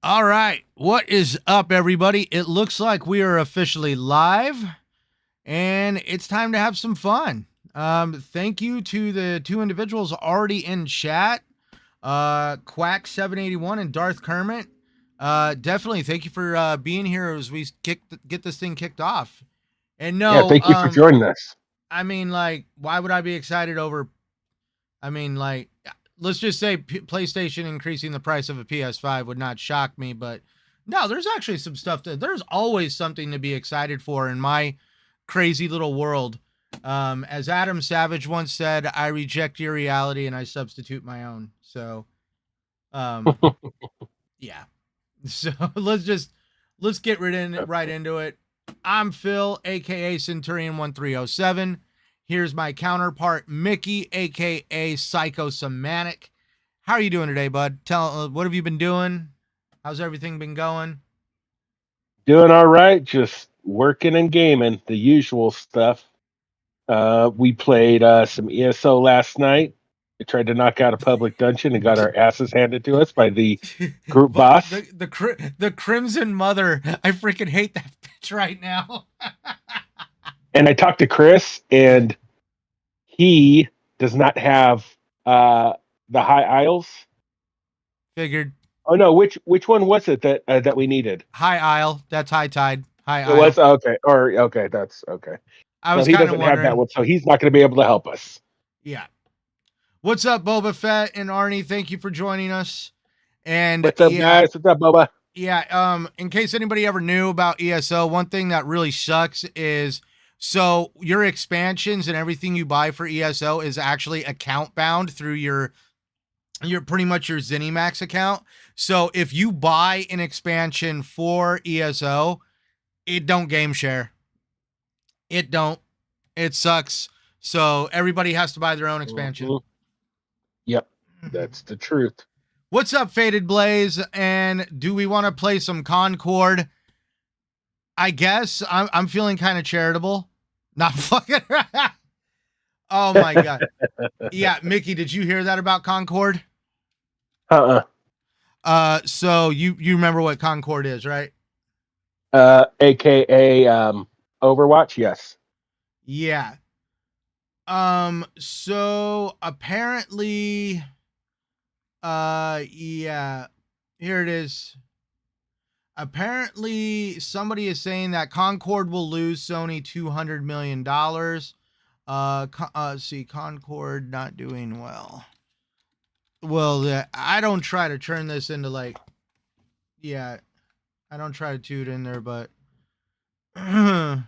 All right. What is up, everybody? It looks like we are officially live and it's time to have some fun. Thank you to the two individuals already in chat, Quack781 and Darth Kermit. Definitely thank you for being here as we get this thing kicked off. And Yeah, no, thank you for joining us. I mean, like, why would I be excited over? I mean, like, let's just say PlayStation increasing the price of a PS5 would not shock me, but no, there's actually some stuff there's always something to be excited for in my crazy little world. As Adam Savage once said, I reject your reality and I substitute my own. So, um, yeah. So let's get right into it. I'm Phil, aka Centurion1307. Here's my counterpart, Mickey, aka Psychosomatic. How are you doing today, bud? What have you been doing? How's everything been going? Doing all right, just working and gaming, the usual stuff. We played some ESO last night. We tried to knock out a public dungeon and got our asses handed to us by the group But boss. the Crimson Mother, I freaking hate that bitch right now. And I talked to Chris, and he does not have the High Isles. Figured. Oh no, which one was it that we needed? High Isle. That's High Tide. High It was Isle. okay, or okay, that's okay. I No, was he kind of doesn't have that wondering. one, so he's not going to be able to help us. Yeah. What's up, Boba Fett and Arnie? Thank you for joining us. And What's up, guys? What's up, Boba? in case anybody ever knew about ESO, one thing that really sucks is so your expansions and everything you buy for ESO is actually account bound through your pretty much your ZeniMax account. So if you buy an expansion for ESO, it don't game share. It don't. It sucks. So everybody has to buy their own expansion. Mhm. Yep, that's the truth. What's up, Faded Blaze? And do we want to play some Concord? I guess I'm feeling kind of charitable. Not fucking. Oh my god. Yeah, Mickey, did you hear that about Concord? Uh-uh. So you remember what Concord is, right? AKA Overwatch. Yes. Yeah. So apparently, yeah, here it is. Apparently, somebody is saying that Concord will lose Sony $200 million. See, Concord not doing well. Well, I don't try to turn this into like, yeah, I don't try to toot in there, but they're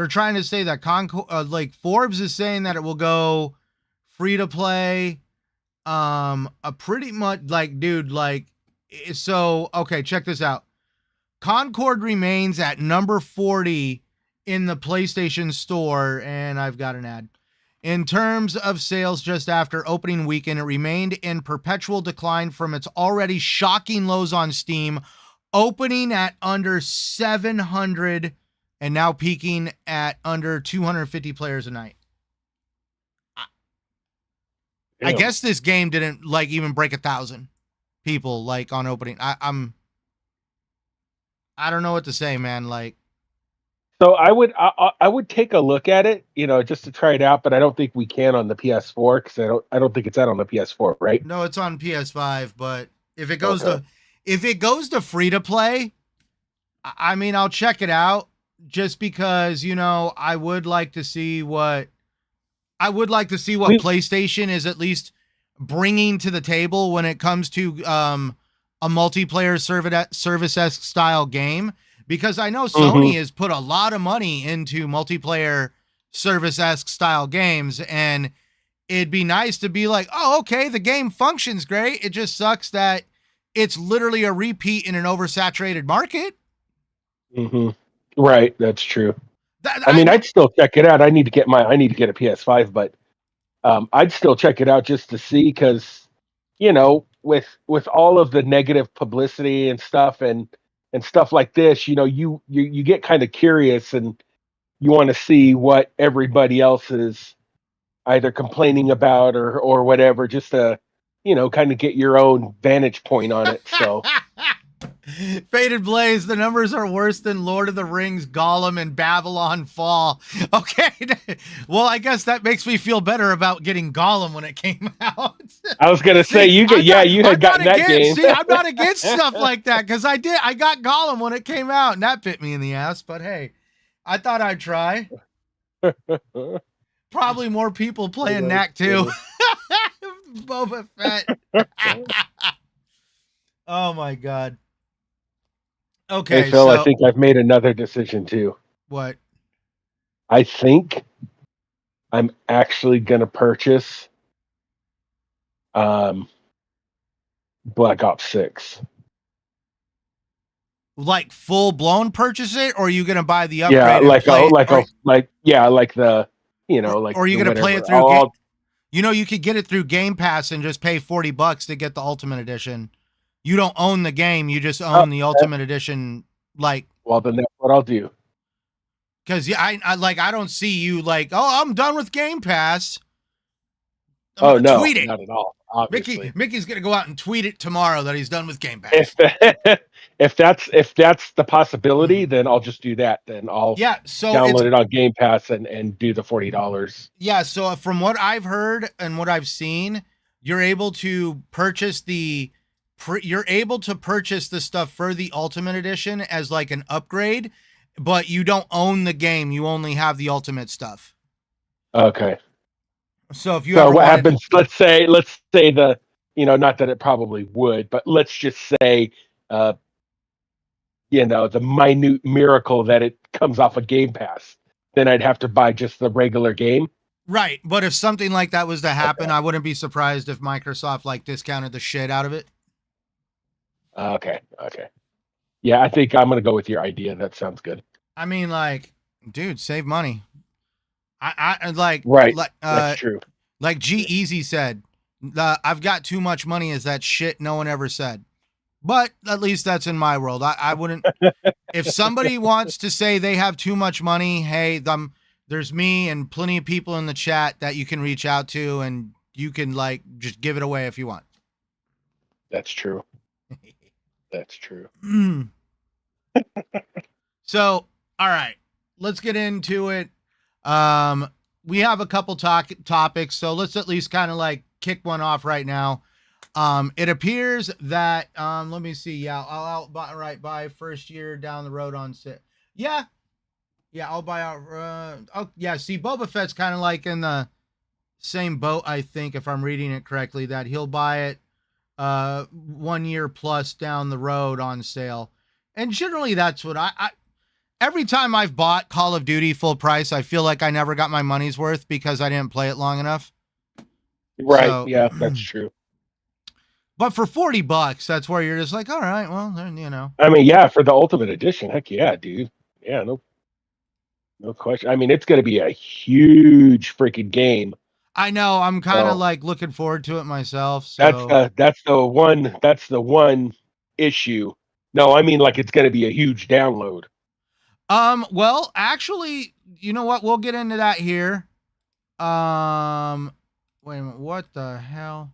trying to say that Concord, like Forbes is saying that it will go free to play. A pretty much like, dude, like, so okay, check this out. Concord remains at number 40 in the PlayStation Store, and I've got an ad. In terms of sales just after opening weekend, it remained in perpetual decline from its already shocking lows on Steam, opening at under 700 and now peaking at under 250 players a night. I guess this game didn't like even break 1,000 people like on opening. I don't know what to say, man. Like, So I would take a look at it, just to try it out, but I don't think we can on the PS4 because I don't think it's out on the PS4, right? no, it's on PS5, but Okay. if it goes to free to play, I mean, I'll check it out just because, I would like to see what We PlayStation is at least bringing to the table when it comes to a multiplayer service-esque style game, because I know hmm Sony has put a lot of money into multiplayer service-esque style games, and it'd be nice to be like, oh, okay, the game functions great. It just sucks that it's literally a repeat in an oversaturated market. hmm Right, that's true. That I I mean, know. I'd still check it out. I need to get a PS5, but I'd still check it out just to see because with all of the negative publicity and stuff like this, you get kind of curious and you want to see what everybody else is either complaining about or whatever, just to kind of get your own vantage point on it. So Faded Blaze, the numbers are worse than Lord of the Rings, Gollum, and Babylon Fall. Okay. Well, I guess that makes me feel better about getting Gollum when it came out. I was gonna say you had gotten that game. See, I'm not against stuff like that because I got Gollum when it came out, and that bit me in the ass. But hey, I thought I'd try. Probably more people playing Knack 2. Boba Fett. Oh my god. Okay, hey Phil, so I think I've made another decision too. what? I think I'm actually gonna purchase Black Ops 6. Like full blown purchase it, or are you gonna buy the Yeah, upgrade? like and play like the or are you gonna play it through? You could get it through Game Pass and just pay $40 to get the Ultimate Edition. You don't own the game; you just own the Ultimate Edition. Like, well, then that's what I'll do. Because I don't see you like, oh, I'm done with Game Pass. No, tweet it. Not at all. Obviously. Mickey's gonna go out and tweet it tomorrow that he's done with Game Pass. If that's the possibility, then I'll just do that. Then I'll download it on Game Pass and do the $40. Yeah. So from what I've heard and what I've seen, you're able to purchase the stuff for the Ultimate Edition as like an upgrade, but you don't own the game. You only have the Ultimate stuff. Okay. So if you what happens? Let's say the not that it probably would, but let's just say the minute miracle that it comes off a Game Pass, then I'd have to buy just the regular game. Right, but if something like that was to happen, I wouldn't be surprised if Microsoft like discounted the shit out of it. Okay. Yeah, I think I'm gonna go with your idea. That sounds good. I mean, like, dude, save money. I like right. That's true. Like G-Eazy said, I've got too much money is that shit no one ever said. But at least that's in my world. I wouldn't. If somebody wants to say they have too much money, hey, there's me and plenty of people in the chat that you can reach out to, and you can like just give it away if you want. That's true. That's true. So, all right, let's get into it. We have a couple topics, so let's at least kind of like kick one off right now. It appears that let me see. Yeah, I'll buy first year down the road on sit. Yeah, I'll buy out. See, Boba Fett's kind of like in the same boat, I think, if I'm reading it correctly, that he'll buy it 1 year plus down the road on sale. And generally that's what I every time I've bought Call of Duty full price, I feel like I never got my money's worth because I didn't play it long enough. Right. So, yeah, that's true. But for $40, that's where you're just like, all right, well, then, I mean, yeah, for the Ultimate Edition, heck yeah, dude. Yeah, no question. I mean, it's going to be a huge freaking game. I know. I'm kind of like looking forward to it myself. So that's the one issue. No, I mean, like it's going to be a huge download. Well, actually, you know what? We'll get into that here. Wait a minute. What the hell?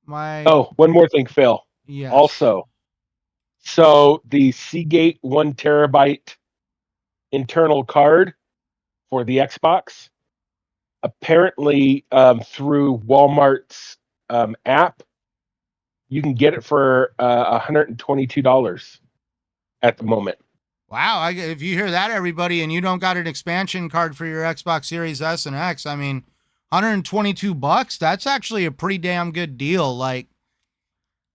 One more thing, Phil. Yeah. Also, so the Seagate 1 terabyte internal card for the Xbox, apparently through Walmart's app, you can get it for $122 at the moment. Wow. If you hear that, everybody, and you don't got an expansion card for your Xbox Series S and X, I mean, $122, that's actually a pretty damn good deal. Like,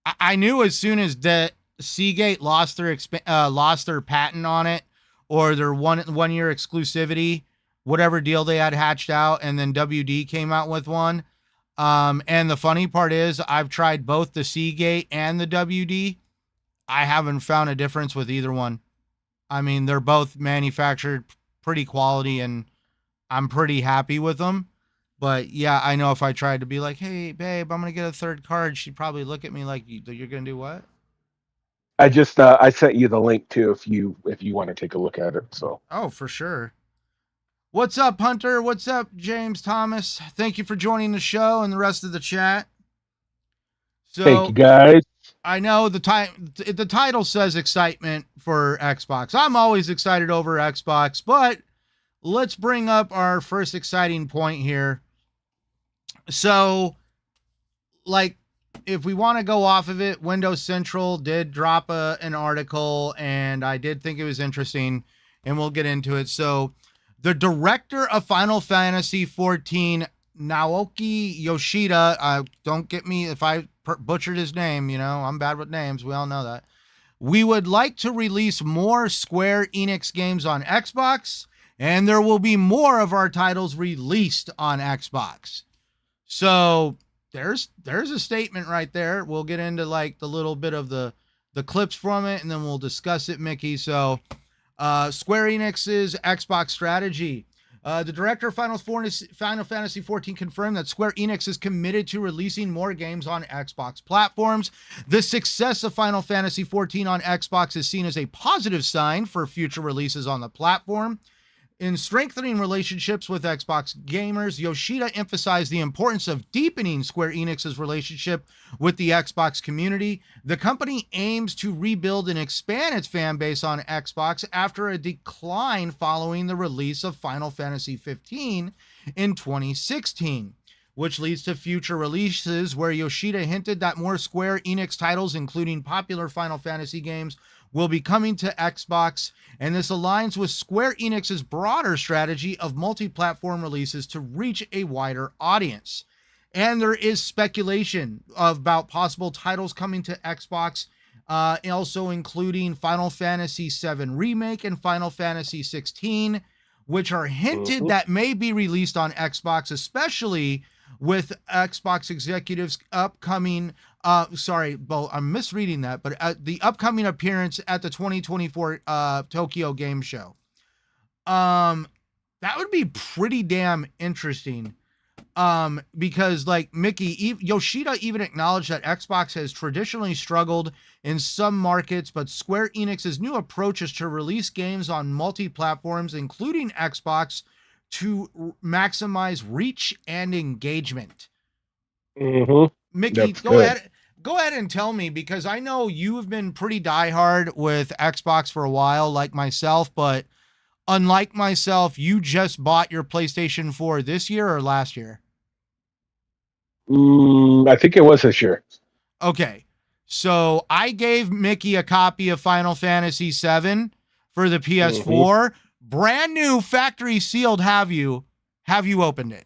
I knew as soon as the Seagate lost their patent on it, or their one year exclusivity, whatever deal they had hatched out, and then WD came out with one. And the funny part is I've tried both the Seagate and the WD. I haven't found a difference with either one. I mean, they're both manufactured pretty quality, and I'm pretty happy with them. But yeah, I know if I tried to be like, hey, babe, I'm going to get a third card, she'd probably look at me like, you're going to do what? I just, I sent you the link too, if you want to take a look at it. So. Oh, for sure. What's up, Hunter? What's up, James Thomas? Thank you for joining the show and the rest of the chat. Thank you, So guys. I know the title says excitement for Xbox. I'm always excited over Xbox, but let's bring up our first exciting point here. So, like, if we want to go off of it, Windows Central did drop an article, and I did think it was interesting, and we'll get into it. So, the director of Final Fantasy 14, Naoki Yoshida, don't get me if I butchered his name, I'm bad with names. We all know that. We would like to release more Square Enix games on Xbox, and there will be more of our titles released on Xbox. So there's a statement right there. We'll get into like the little bit of the clips from it, and then we'll discuss it, Mickey. So Square Enix's Xbox strategy. The director of Final Fantasy XIV confirmed that Square Enix is committed to releasing more games on Xbox platforms. The success of Final Fantasy XIV on Xbox is seen as a positive sign for future releases on the platform. In strengthening relationships with Xbox gamers, Yoshida emphasized the importance of deepening Square Enix's relationship with the Xbox community. The company aims to rebuild and expand its fan base on Xbox after a decline following the release of Final Fantasy XV in 2016, which leads to future releases where Yoshida hinted that more Square Enix titles, including popular Final Fantasy games, will be coming to Xbox, and this aligns with Square Enix's broader strategy of multi-platform releases to reach a wider audience. And there is speculation about possible titles coming to Xbox, also including Final Fantasy VII Remake and Final Fantasy XVI, which are hinted that may be released on Xbox, especially with Xbox executives upcoming I'm misreading that, but the upcoming appearance at the 2024 Tokyo Game Show. That would be pretty damn interesting. Because like Mickey, Yoshida even acknowledged that Xbox has traditionally struggled in some markets, but Square Enix's new approach is to release games on multi-platforms, including Xbox, to maximize reach and engagement. Mickey, That's good. Go ahead and tell me, because I know you've been pretty diehard with Xbox for a while, like myself, but unlike myself, you just bought your PlayStation 4 this year or last year? I think it was this year. Okay. So I gave Mickey a copy of Final Fantasy VII for the PS4. Brand new factory sealed. Have you opened it?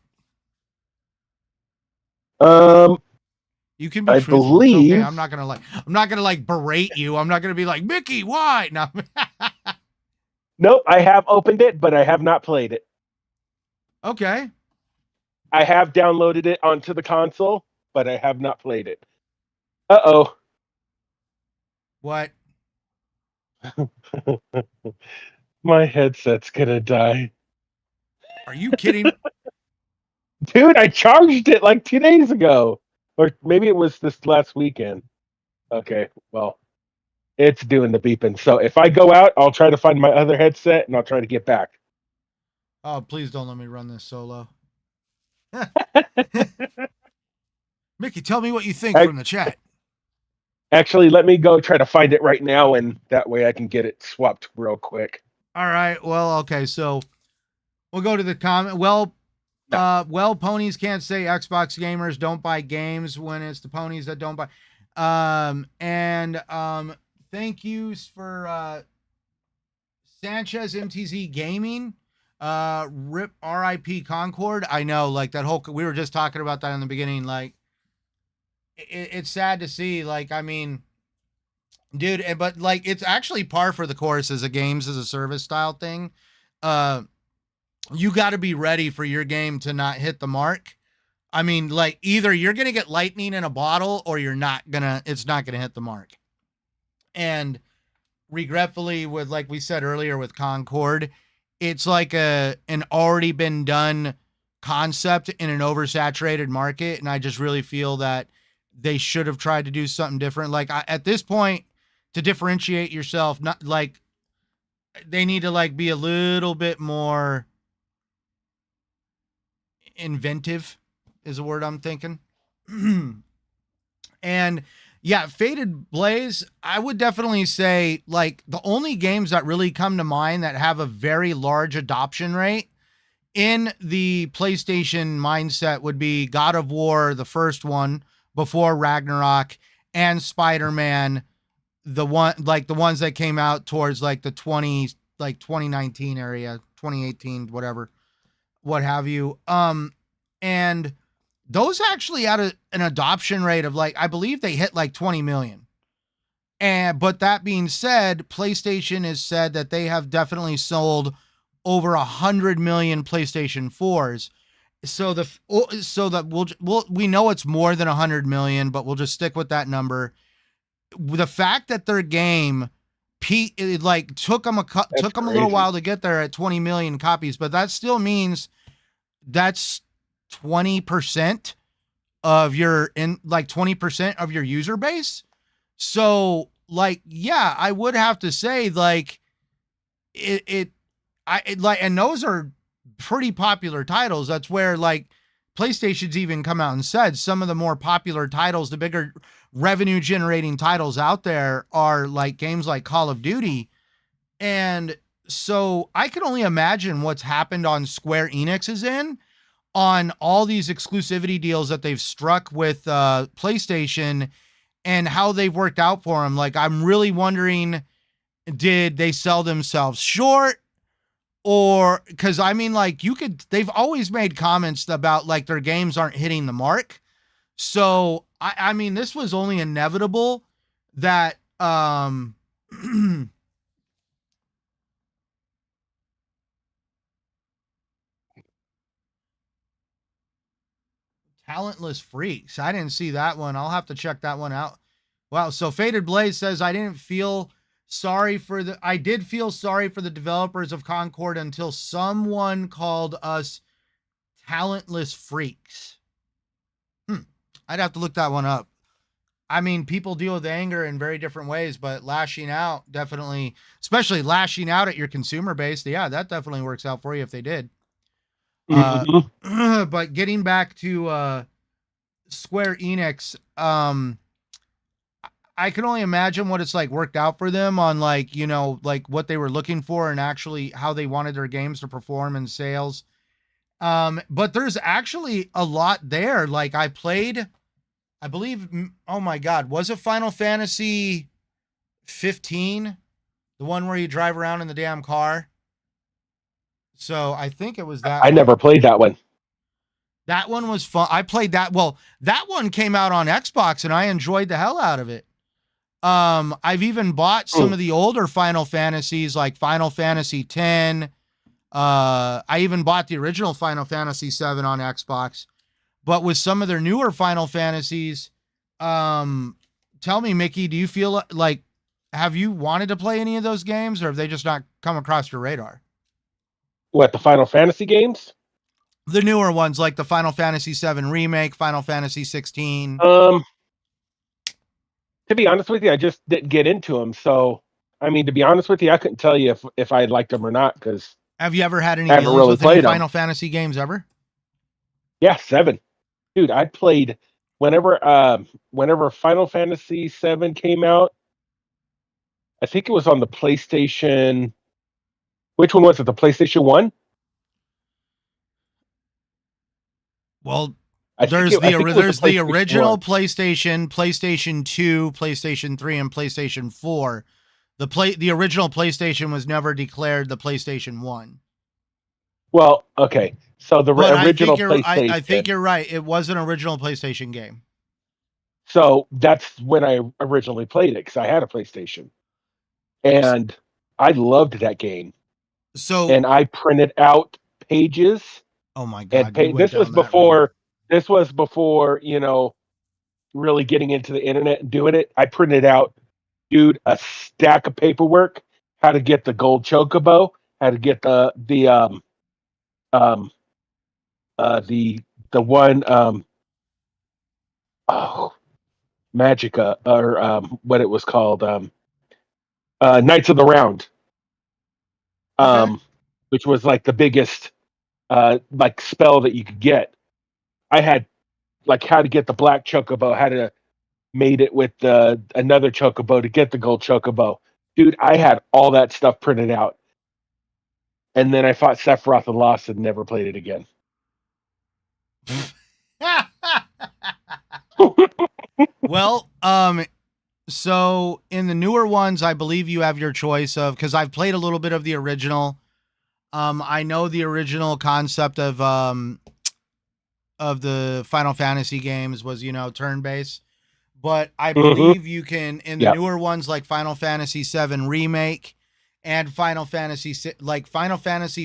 You can be I truthful. believe. It's okay. I'm not gonna berate you. I'm not gonna be like, Mickey, why? No. Nope, I have opened it, but I have not played it. Okay. I have downloaded it onto the console, but I have not played it. Uh-oh. What? My headset's gonna die. Are you kidding? Dude, I charged it like 2 days ago. Or maybe it was this last weekend. Okay, well, it's doing the beeping. So if I go out, I'll try to find my other headset and I'll try to get back. Oh, please don't let me run this solo. Mickey, tell me what you think from the chat. Actually, let me go try to find it right now, and that way I can get it swapped real quick. All right. Well, okay. So we'll go to the comment. Well, ponies can't say Xbox gamers don't buy games when it's the ponies that don't buy. Thank yous for Sanchez MTZ Gaming. RIP Concord. I know, like that whole, we were just talking about that in the beginning. Like, it's sad to see. Like, I mean, dude, but like, it's actually par for the course as a games as a service style thing. You got to be ready for your game to not hit the mark. I mean, like, either you're going to get lightning in a bottle or it's not going to hit the mark. And regretfully, with, like we said earlier with Concord, it's like an already been done concept in an oversaturated market. And I just really feel that they should have tried to do something different. Like, at this point, to differentiate yourself, not like they need to like be a little bit more inventive is a word I'm thinking. And yeah, Faded Blaze, I would definitely say like the only games that really come to mind that have a very large adoption rate in the PlayStation mindset would be God of War, the first one before Ragnarok, and Spider-Man, the one like the ones that came out towards like the 2019 area, 2018, whatever, what have you. And those actually had an adoption rate of like, I believe they hit like 20 million. And but that being said, PlayStation has said that they have definitely sold over 100 million PlayStation 4s. So that we know it's more than 100 million, but we'll just stick with that number. The fact that their game it like took them a little while to get there at 20 million copies, but that still means that's 20% of your 20% of your user base. So like, yeah, I would have to say like and those are pretty popular titles. That's where like PlayStation's even come out and said some of the more popular titles, the bigger revenue generating titles out there are like games like Call of Duty. And so I can only imagine what's happened on Square Enix's end on all these exclusivity deals that they've struck with PlayStation and how they've worked out for them. Like, I'm really wondering, did they sell themselves short? Or because I mean, like, they've always made comments about like their games aren't hitting the mark. So I mean, this was only inevitable that Talentless Freaks. I didn't see that one. I'll have to check that one out. Wow. So Faded Blaze says, I did feel sorry for the developers of Concord until someone called us talentless freaks. I'd have to look that one up. I mean, people deal with anger in very different ways, but lashing out definitely, especially lashing out at your consumer base. Yeah, that definitely works out for you if they did. But getting back to Square Enix, I can only imagine what it's like worked out for them on like, you know, like what they were looking for and actually how they wanted their games to perform in sales. But there's actually a lot there. Like I believe, oh my God, was it Final Fantasy 15? The one where you drive around in the damn car? So I think it was that I never played that one. That one was fun. I played that. Well, that one came out on Xbox and I enjoyed the hell out of it. I've even bought some of the older Final Fantasies like Final Fantasy 10. I even bought the original Final Fantasy 7 on Xbox. But with some of their newer Final Fantasies, tell me, Mickey, do you feel like, have you wanted to play any of those games or have they just not come across your radar? What, the Final Fantasy games? The newer ones, like the Final Fantasy 7 remake, Final Fantasy 16. To be honest with you, I just didn't get into them. So, I mean, to be honest with you, I couldn't tell you if I liked them or not. Because have you ever had any dealings with any Final Fantasy games ever? Yeah, 7. Dude, I played whenever Final Fantasy 7 came out. I think it was on the PlayStation. Which one was it? The PlayStation 1? Well, there's the original PlayStation, PlayStation 2, PlayStation 3, and PlayStation 4. The original PlayStation was never declared the PlayStation 1. Well, okay. So the original PlayStation. I think you're right. It was an original PlayStation game. So that's when I originally played it because I had a PlayStation, and I loved that game. And I printed out pages. Oh my God! This was before you know, really getting into the internet and doing it. I printed out, dude, a stack of paperwork. How to get the gold chocobo? How to get the one Magica or what it was called Knights of the Round, which was like the biggest like spell that you could get. I had like how to get the black chocobo, how to made it with another chocobo to get the gold chocobo. Dude, I had all that stuff printed out. And then I fought Sephiroth and lost and never played it again. Well, so in the newer ones, I believe you have your choice of, because I've played a little bit of the original. I know the original concept of the Final Fantasy games was, turn-based, but I believe you can, in the newer ones like Final Fantasy 7 Remake and Final Fantasy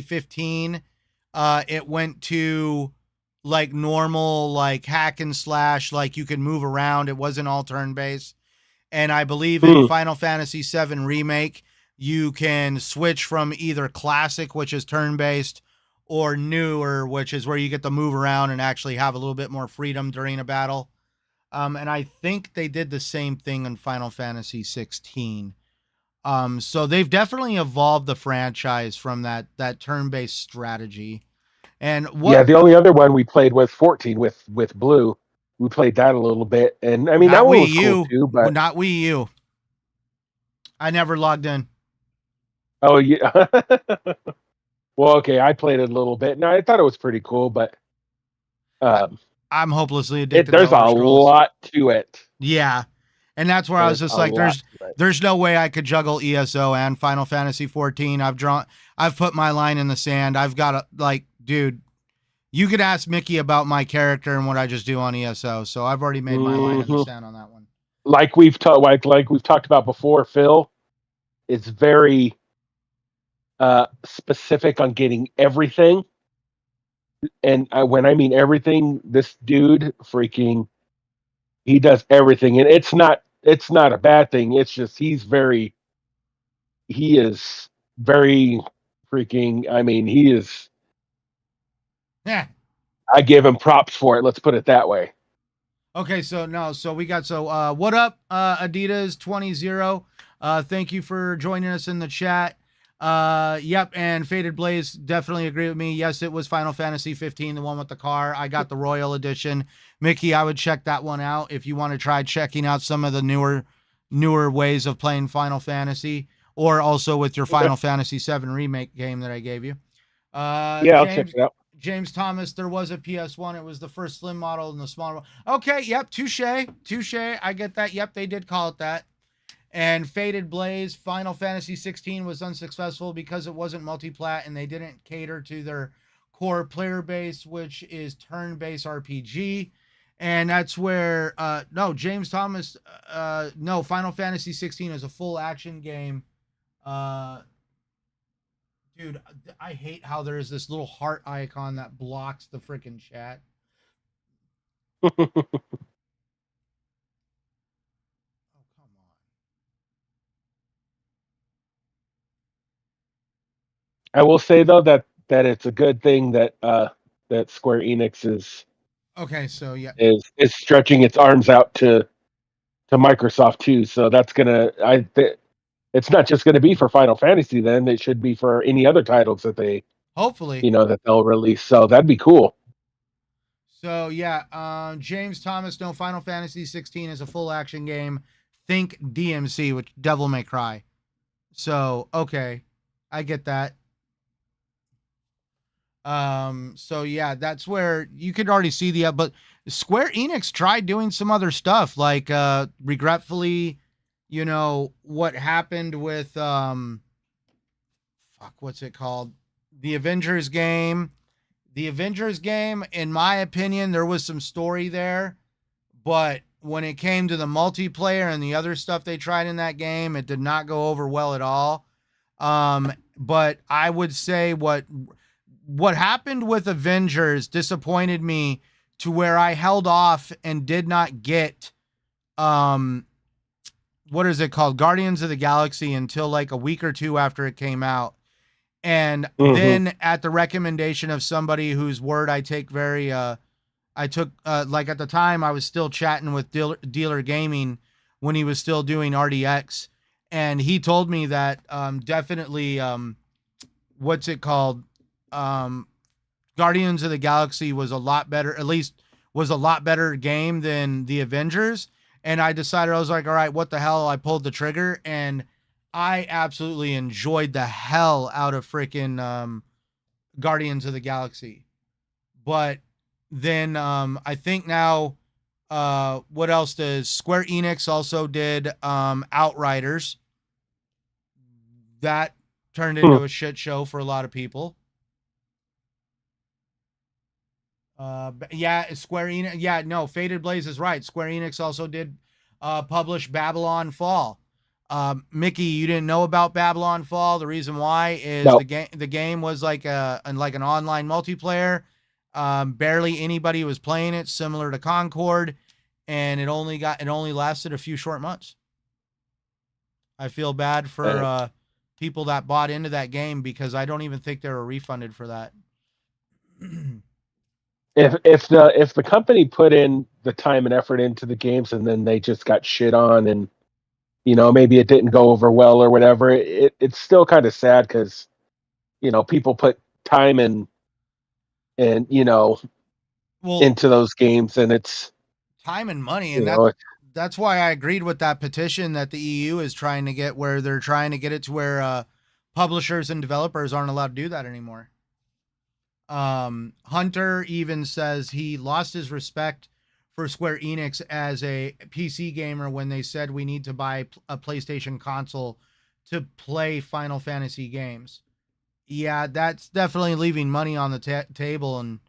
15, it went to like normal, like hack and slash, like you can move around. It wasn't all turn-based. And I believe in Final Fantasy 7 Remake, you can switch from either classic, which is turn-based, or newer, which is where you get to move around and actually have a little bit more freedom during a battle. And I think they did the same thing in Final Fantasy 16. So they've definitely evolved the franchise from that turn-based strategy. And the only other one we played was 14 with Blue. We played that a little bit, and I mean that one was cool too. But not Wii U. I never logged in. Oh yeah. Well, okay, I played it a little bit, and I thought it was pretty cool, but I'm hopelessly addicted. There's a lot to it. Yeah, and that's where I was just like, there's no way I could juggle ESO and Final Fantasy 14. I've put my line in the sand. I've got dude, you could ask Mickey about my character and what I just do on ESO. So I've already made my line in the sand on that one. Like we've talked about before, Phil is very specific on getting everything. And when I mean everything, this dude he does everything, and it's not a bad thing. It's just he is very freaking. I mean, he is. Yeah. I give him props for it. Let's put it that way. Okay, so we got what up, Adidas 20. Thank you for joining us in the chat. Yep, and Faded Blaze definitely agree with me. Yes, it was Final Fantasy 15, the one with the car. I got the Royal Edition. Mickey, I would check that one out if you want to try checking out some of the newer ways of playing Final Fantasy, or also with your Final Fantasy 7 Remake game that I gave you. I'll check it out. James Thomas, there was a PS1. It was the first slim model and the smaller one. Okay, yep, touche. I get that. Yep, they did call it that. And Faded Blaze, Final Fantasy 16 was unsuccessful because it wasn't multiplat and they didn't cater to their core player base, which is turn-based RPG. And that's where, James Thomas, Final Fantasy 16 is a full action game. Dude, I hate how there's this little heart icon that blocks the freaking chat. Oh, come on. I will say though that it's a good thing that that Square Enix is is stretching its arms out to Microsoft too. So that's gonna it's not just going to be for Final Fantasy. Then it should be for any other titles that they hopefully that they'll release. So that'd be cool. So yeah, James Thomas, no, Final Fantasy 16 is a full action game. Think DMC, which Devil May Cry. So okay, I get that. So yeah, that's where you could already see but Square Enix tried doing some other stuff, like regretfully, what happened with what's it called? The Avengers game. The Avengers game, in my opinion, there was some story there, but when it came to the multiplayer and the other stuff they tried in that game, it did not go over well at all. But I would say what happened with Avengers disappointed me to where I held off and did not get what is it called? Guardians of the Galaxy until like a week or two after it came out. And then at the recommendation of somebody whose word I take very I took like at the time I was still chatting with Dealer Gaming when he was still doing RDX, and he told me that definitely what's it called? Guardians of the Galaxy was a lot better, at least was a lot better game than the Avengers. and I decided, I was like, all right, what the hell? I pulled the trigger, and I absolutely enjoyed the hell out of freaking Guardians of the Galaxy. But then I think now, what else does Square Enix also did? Outriders. That turned Hmm. into a shit show for a lot of people. Yeah, Square Enix. Yeah, no, Faded Blaze is right. Square Enix also did publish Babylon Fall. Mickey, you didn't know about Babylon Fall. The reason why is No. the game was like like an online multiplayer. Barely anybody was playing it, similar to Concord, and it only lasted a few short months. I feel bad for Uh, people that bought into that game because I don't even think they were refunded for that. if the company put in the time and effort into the games and then they just got shit on, and maybe it didn't go over well or whatever, it's still kind of sad because people put time and Well, into those games, and it's time and money, you and know that's why I agreed with that petition that the EU is trying to get, where they're trying to get it to where publishers and developers aren't allowed to do that anymore. Hunter even says he lost his respect for Square Enix as a PC gamer when they said we need to buy a PlayStation console to play Final Fantasy games. Yeah, that's definitely leaving money on the table. And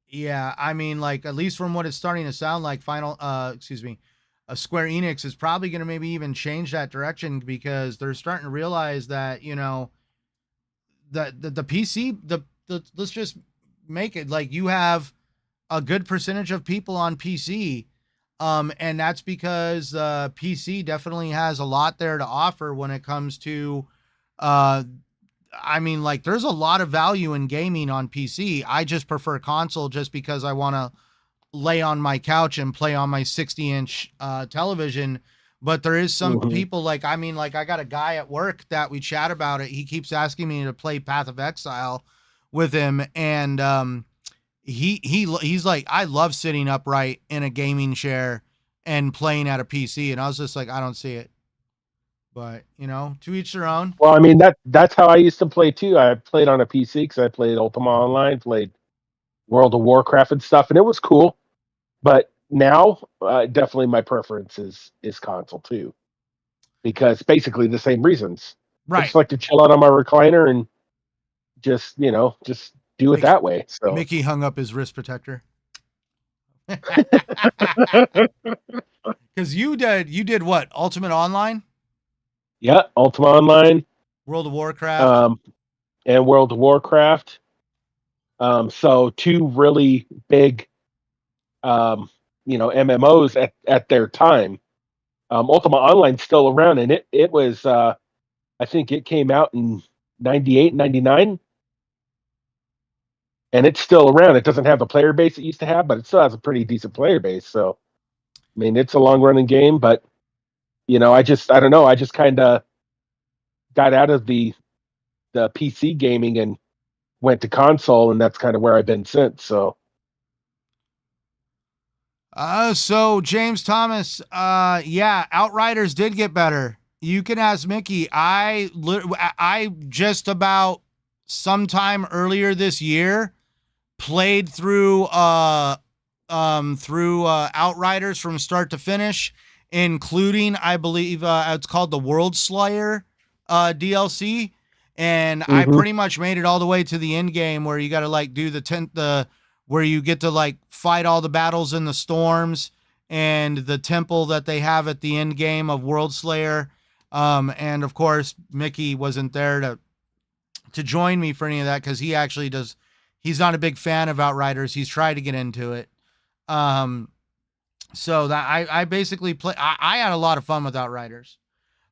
yeah, I mean, like, at least from what it's starting to sound like, Square Enix is probably going to maybe even change that direction because they're starting to realize that, the PC, let's just make it like you have a good percentage of people on PC. And that's because PC definitely has a lot there to offer when it comes to, uh, I mean, like, there's a lot of value in gaming on PC. I just prefer console just because I want to lay on my couch and play on my 60-inch television. But there is some Mhm. people, like, I mean, like, I got a guy at work that we chat about it. He keeps asking me to play Path of Exile with him, and he's like, I love sitting upright in a gaming chair and playing at a PC, and I was just like, I don't see it. But to each their own. Well, I mean that's how I used to play too. I played on a PC because I played Ultima Online, played World of Warcraft and stuff, and it was cool. But now, definitely my preference is console too, because basically the same reasons. I Right. just like to chill out on my recliner and just do it Mickey, that way. So Mickey hung up his wrist protector. Because you did what? Ultimate Online, yeah, Ultima Online, World of Warcraft. um, and World of Warcraft. So two really big, MMOs at their time. Ultima Online's still around, and it was I think it came out in 98, 99, and it's still around. It doesn't have the player base it used to have, but it still has a pretty decent player base. So, I mean, it's a long running game, but I don't know. I just kind of got out of the PC gaming and went to console, and that's kind of where I've been since. So, So James Thomas, yeah, Outriders did get better. You can ask Mickey. I just about sometime earlier this year played through Outriders from start to finish, including, I believe, it's called the World Slayer DLC, and I hmm pretty much made it all the way to the end game where you got to like do the where you get to like fight all the battles in the storms and the temple that they have at the end game of World Slayer. And of course, Mickey wasn't there to join me for any of that because he actually does. He's not a big fan of Outriders. He's tried to get into it. Um, so that I basically play. I had a lot of fun with Outriders.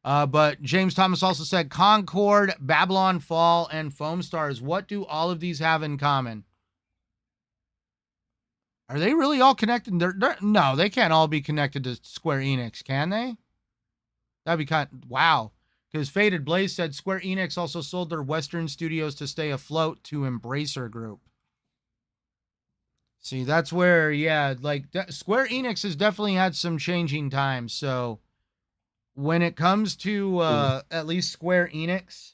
But James Thomas also said Concord, Babylon Fall, and Foam Stars. What do all of these have in common? Are they really all connected? No, they can't all be connected to Square Enix, can they? That'd be wow. Because Faded Blaze said Square Enix also sold their Western studios to stay afloat to Embracer Group. See, that's where, yeah, like Square Enix has definitely had some changing times. So when it comes to at least Square Enix,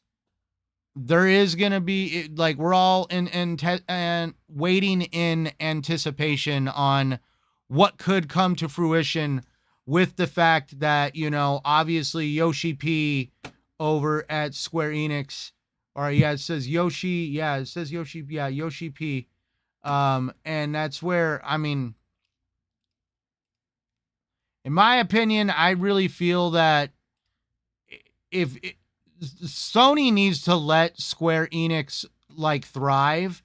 there is going to be like we're all and waiting in anticipation on what could come to fruition with the fact that, you know, obviously Yoshi P over at Square Enix, or yeah, it says Yoshi, yeah, it says Yoshi, yeah, Yoshi P. And that's where, I mean, in my opinion, I really feel that if it, Sony needs to let Square Enix like thrive,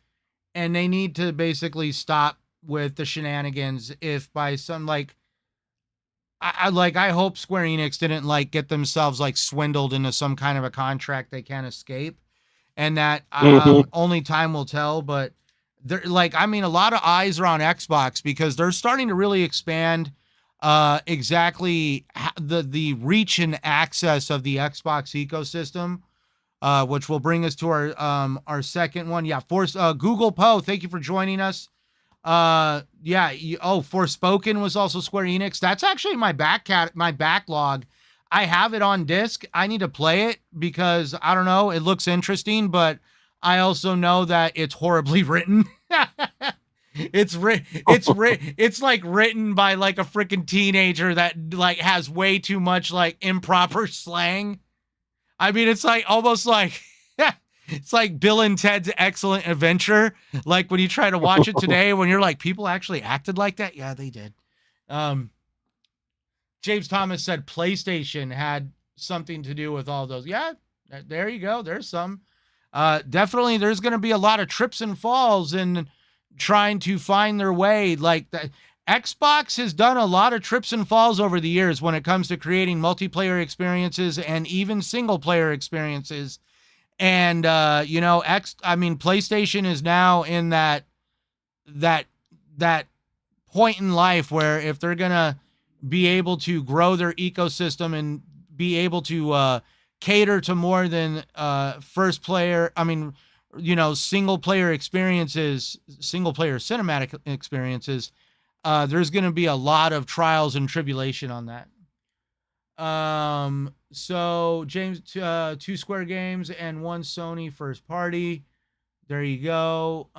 and they need to basically stop with the shenanigans. If by some like, I hope Square Enix didn't like get themselves like swindled into some kind of a contract they can't escape, and that only time will tell. But they're like, I mean, a lot of eyes are on Xbox because they're starting to really expand exactly the reach and access of the Xbox ecosystem, which will bring us to our second one. Yeah, Google Poe, thank you for joining us. Yeah, Forspoken was also Square Enix. That's actually my backlog. I have it on disc. I need to play it because I don't know, it looks interesting, but I also know that it's horribly written. It's like written by like a freaking teenager that like has way too much like improper slang. I mean, it's like almost like it's like Bill and Ted's Excellent Adventure. Like when you try to watch it today, when you're like, people actually acted like that. Yeah, they did. James Thomas said PlayStation had something to do with all those. Yeah, there you go. There's some. Definitely, there's going to be a lot of trips and falls in trying to find their way. Like the Xbox has done a lot of trips and falls over the years when it comes to creating multiplayer experiences and even single player experiences. And you know, PlayStation is now in that point in life where if they're gonna be able to grow their ecosystem and be able to cater to more than first player, single player experiences, single player cinematic experiences, there's going to be a lot of trials and tribulation on that. So James, 2 Square Games and 1 Sony first party. There you go.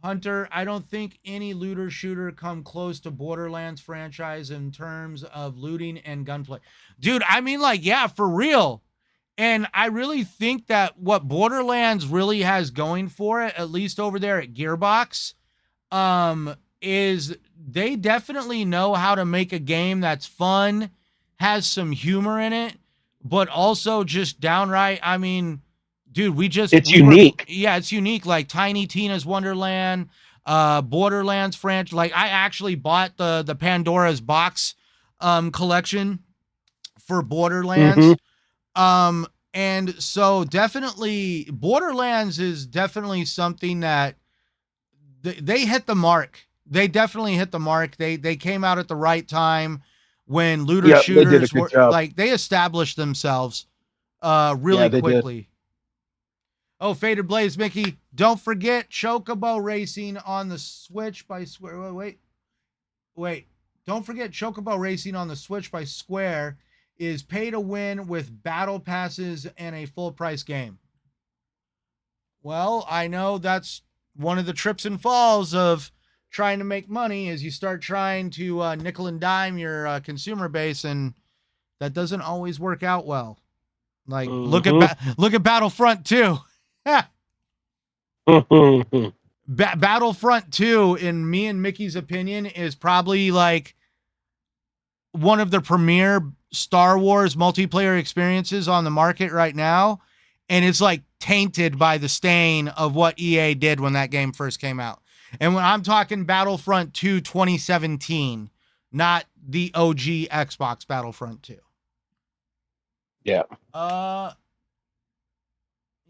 Hunter, I don't think any looter shooter come close to Borderlands franchise in terms of looting and gunplay. Dude, I mean, like, yeah, for real. And I really think that what Borderlands really has going for it, at least over there at Gearbox, is they definitely know how to make a game that's fun, has some humor in it, but also just downright, I mean, dude, it's unique. It's unique. Like Tiny Tina's Wonderland, Borderlands franchise. Like I actually bought the Pandora's Box collection for Borderlands. And so definitely Borderlands is definitely something that they hit the mark. They definitely hit the mark. They came out at the right time when looter shooters were like, they established themselves really quickly. Oh, Faded Blaze, Mickey, don't forget Chocobo Racing on the Switch by Square. Wait. Don't forget Chocobo Racing on the Switch by Square is pay to win with battle passes and a full price game. Well, I know that's one of the trips and falls of trying to make money is you start trying to nickel and dime your consumer base, and that doesn't always work out well. Like look at Battlefront 2. Battlefront 2, in me and Mickey's opinion, is probably like one of the premier Star Wars multiplayer experiences on the market right now. And it's like tainted by the stain of what EA did when that game first came out. And when I'm talking Battlefront 2 2017, not the OG Xbox Battlefront 2. Yeah.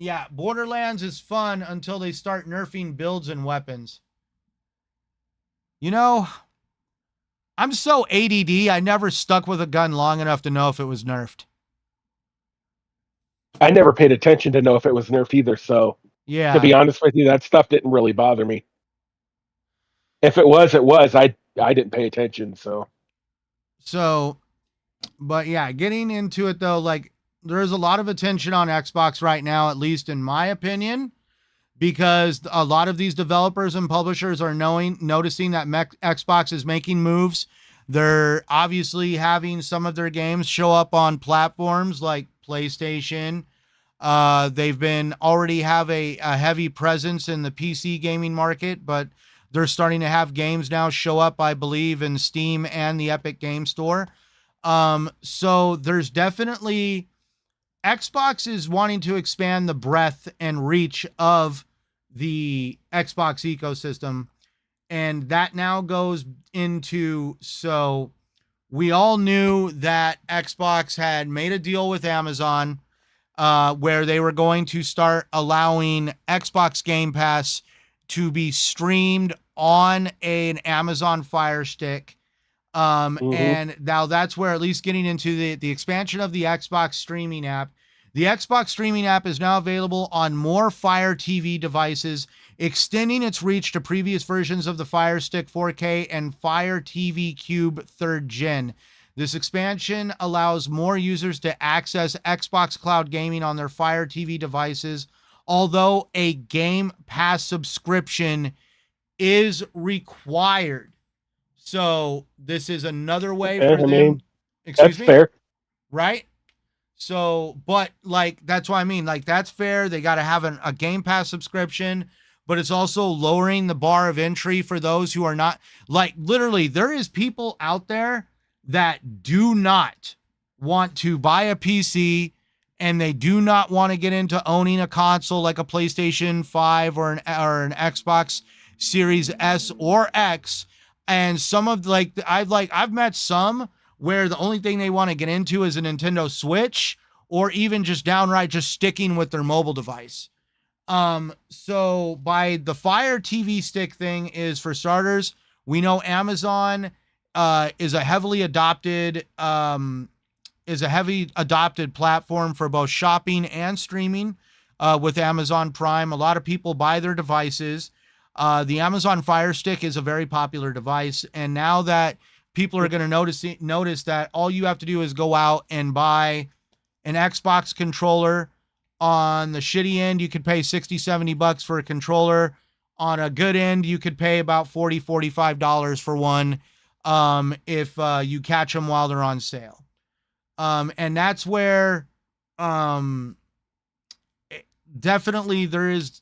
Yeah, Borderlands is fun until they start nerfing builds and weapons. You know, I'm so ADD, I never stuck with a gun long enough to know if it was nerfed. I never paid attention to know if it was nerfed either, so. To Yeah. be honest with you, that stuff didn't really bother me. If it was, it was. I didn't pay attention, so. So, but yeah, getting into it though, like there's a lot of attention on Xbox right now, at least in my opinion, because a lot of these developers and publishers are noticing that Xbox is making moves. They're obviously having some of their games show up on platforms like PlayStation. They've been already have a heavy presence in the PC gaming market, but they're starting to have games now show up, I believe, in Steam and the Epic Game Store. So there's definitely Xbox is wanting to expand the breadth and reach of the Xbox ecosystem. And that now goes into, so we all knew that Xbox had made a deal with Amazon where they were going to start allowing Xbox Game Pass to be streamed on an Amazon Fire Stick. And now that's where, at least getting into the expansion of the Xbox streaming app. The Xbox streaming app is now available on more Fire TV devices, extending its reach to previous versions of the Fire Stick 4K and Fire TV Cube 3rd Gen. This expansion allows more users to access Xbox Cloud Gaming on their Fire TV devices, although a Game Pass subscription is required. So this is another way for them. Excuse that's me? fair. Right? So, but like, that's what I mean. Like, that's fair. They got to have a Game Pass subscription, but it's also lowering the bar of entry for those who are not, like, literally, there is people out there that do not want to buy a PC and they do not want to get into owning a console like a PlayStation 5 or an Xbox Series S or X. And some of I've met some where the only thing they want to get into is a Nintendo Switch, or even just downright just sticking with their mobile device. So by the Fire TV Stick thing is, for starters, we know Amazon is a heavily adopted platform for both shopping and streaming with Amazon Prime. A lot of people buy their devices. The Amazon Fire Stick is a very popular device, and now that people are going to notice that all you have to do is go out and buy an Xbox controller. On the shitty end, you could pay $60-$70 for a controller. On a good end, you could pay about $40-$45 for one if you catch them while they're on sale. And that's where definitely there's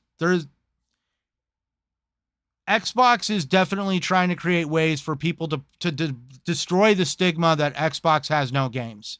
Xbox is definitely trying to create ways for people to destroy the stigma that Xbox has no games.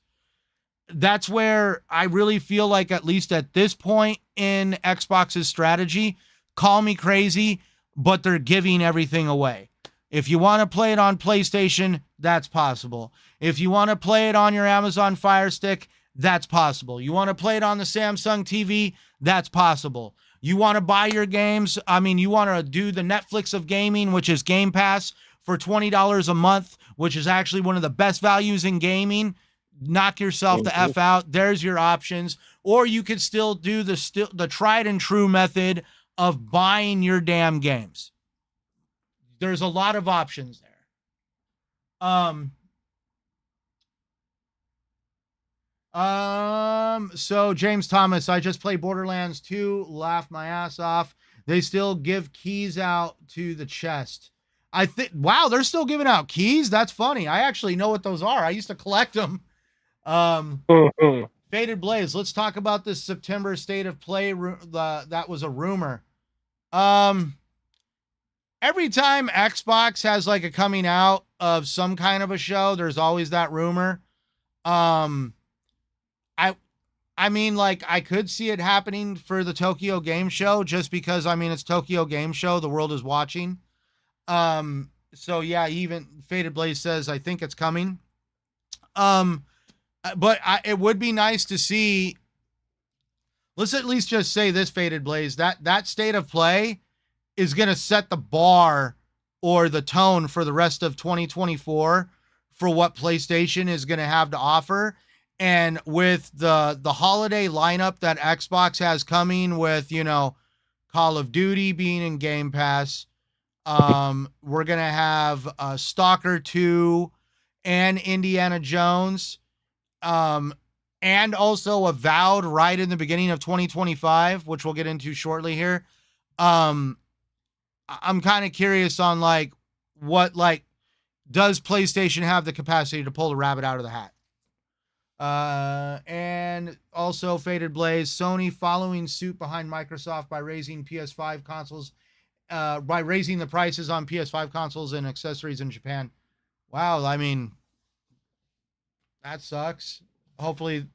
That's where I really feel like, at least at this point in Xbox's strategy, call me crazy, but they're giving everything away. If you want to play it on PlayStation, that's possible. If you want to play it on your Amazon Fire Stick, that's possible. You want to play it on the Samsung TV, that's possible. You want to buy your games, you want to do the Netflix of gaming, which is Game Pass, for $20 a month, which is actually one of the best values in gaming. Knock yourself the F out. There's your options. Or you could still do the tried and true method of buying your damn games. There's a lot of options there. So James Thomas, I just played Borderlands 2, laughed my ass off. They still give keys out to the chest. I think, wow, they're still giving out keys? That's funny. I actually know what those are. I used to collect them. Faded Blaze, let's talk about this September State of Play. That was a rumor. Every time Xbox has like a coming out of some kind of a show, there's always that rumor. I could see it happening for the Tokyo Game Show, just because, it's Tokyo Game Show. The world is watching. So yeah, even Faded Blaze says, I think it's coming. But it would be nice to see. Let's at least just say this, Faded Blaze, that State of Play is going to set the bar or the tone for the rest of 2024 for what PlayStation is going to have to offer. And with the holiday lineup that Xbox has coming with, Call of Duty being in Game Pass. We're going to have Stalker 2 and Indiana Jones. And also Avowed right in the beginning of 2025, which we'll get into shortly here. I'm kind of curious on like what like does PlayStation have the capacity to pull the rabbit out of the hat? And also Faded Blaze, Sony following suit behind Microsoft by raising PS5 consoles, by raising the prices on PS5 consoles and accessories in Japan. Wow, I mean, that sucks. Hopefully,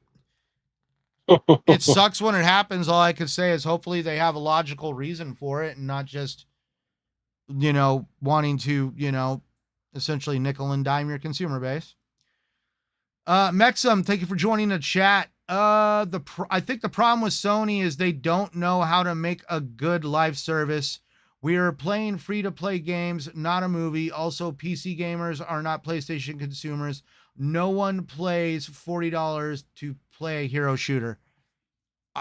it sucks when it happens. All I could say is hopefully they have a logical reason for it and not just, wanting to, essentially nickel and dime your consumer base. Mexum, thank you for joining the chat. I think the problem with Sony is they don't know how to make a good live service. We are playing free-to-play games, not a movie. Also, PC gamers are not PlayStation consumers. No one plays $40 to play a hero shooter,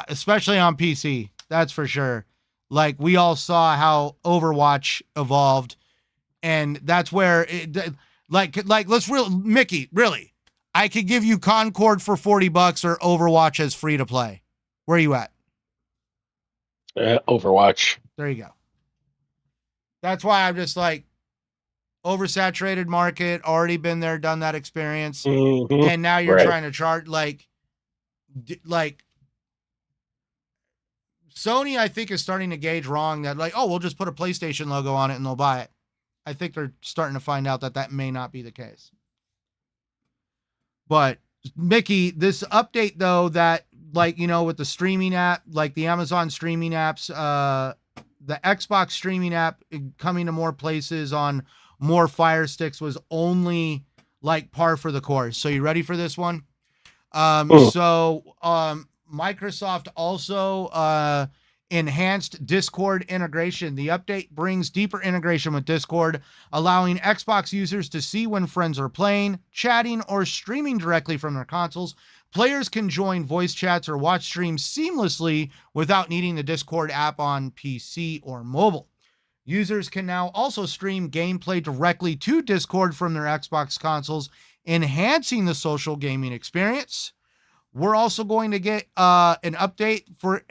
especially on PC. That's for sure. Like, we all saw how Overwatch evolved, and that's where Mickey, really, I could give you Concord for $40 or Overwatch as free to play. Where are you at? Overwatch. There you go. That's why I'm just like, oversaturated market, already been there, done that experience. Mm-hmm. And now you're trying to charge like Sony, I think, is starting to gauge wrong that like, oh, we'll just put a PlayStation logo on it and they'll buy it. I think they're starting to find out that that may not be the case. But Mickey, this update though, that like, with the streaming app, like the Amazon streaming apps, the Xbox streaming app coming to more places on more Fire Sticks was only like par for the course. So you ready for this one? Microsoft also enhanced Discord integration. The update brings deeper integration with Discord, allowing Xbox users to see when friends are playing, chatting, or streaming directly from their consoles. Players can join voice chats or watch streams seamlessly without needing the Discord app on PC or mobile. Users can now also stream gameplay directly to Discord from their Xbox consoles, enhancing the social gaming experience. We're also going to get an update for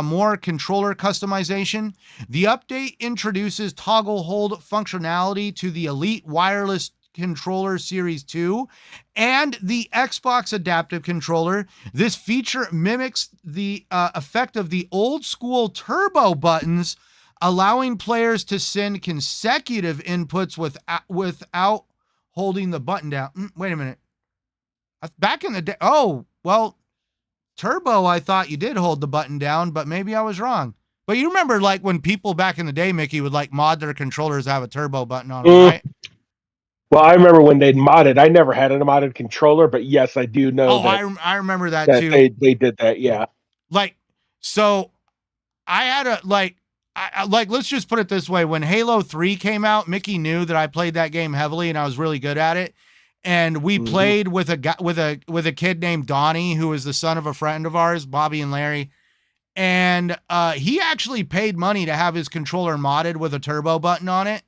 more controller customization. The update introduces toggle hold functionality to the Elite Wireless Controller Series 2 and the Xbox Adaptive Controller. This feature mimics the effect of the old school turbo buttons, allowing players to send consecutive inputs without holding the button down. Wait a minute. Back in the day, turbo, I thought you did hold the button down, but maybe I was wrong. But you remember like when people back in the day, Mickey, would like mod their controllers to have a turbo button on them, right? Well, I remember when they'd modded. I never had a modded controller, but yes, I do know that. I remember that too. They did that, yeah. Like, so I had let's just put it this way. When Halo 3 came out, Mickey knew that I played that game heavily and I was really good at it. And we played with a kid named Donnie, who was the son of a friend of ours, Bobby and Larry. And he actually paid money to have his controller modded with a turbo button on it.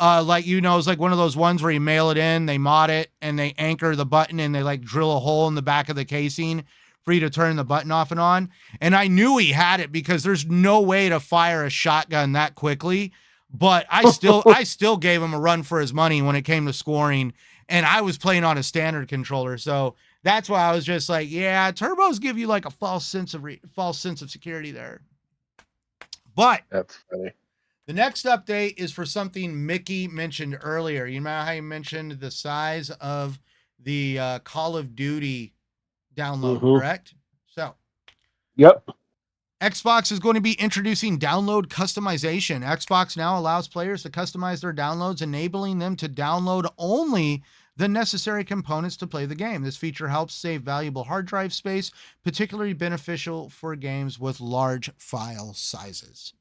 It's like one of those ones where you mail it in, they mod it, and they anchor the button and they like drill a hole in the back of the casing for you to turn the button off and on. And I knew he had it because there's no way to fire a shotgun that quickly. But I still gave him a run for his money when it came to scoring. And I was playing on a standard controller. So that's why I was just like, yeah, turbos give you like a false sense of security there. But that's funny. The next update is for something Mickey mentioned earlier. You know how he mentioned the size of the Call of Duty download, correct? So, yep. Xbox is going to be introducing download customization. Xbox now allows players to customize their downloads, enabling them to download only the necessary components to play the game. This feature helps save valuable hard drive space, particularly beneficial for games with large file sizes.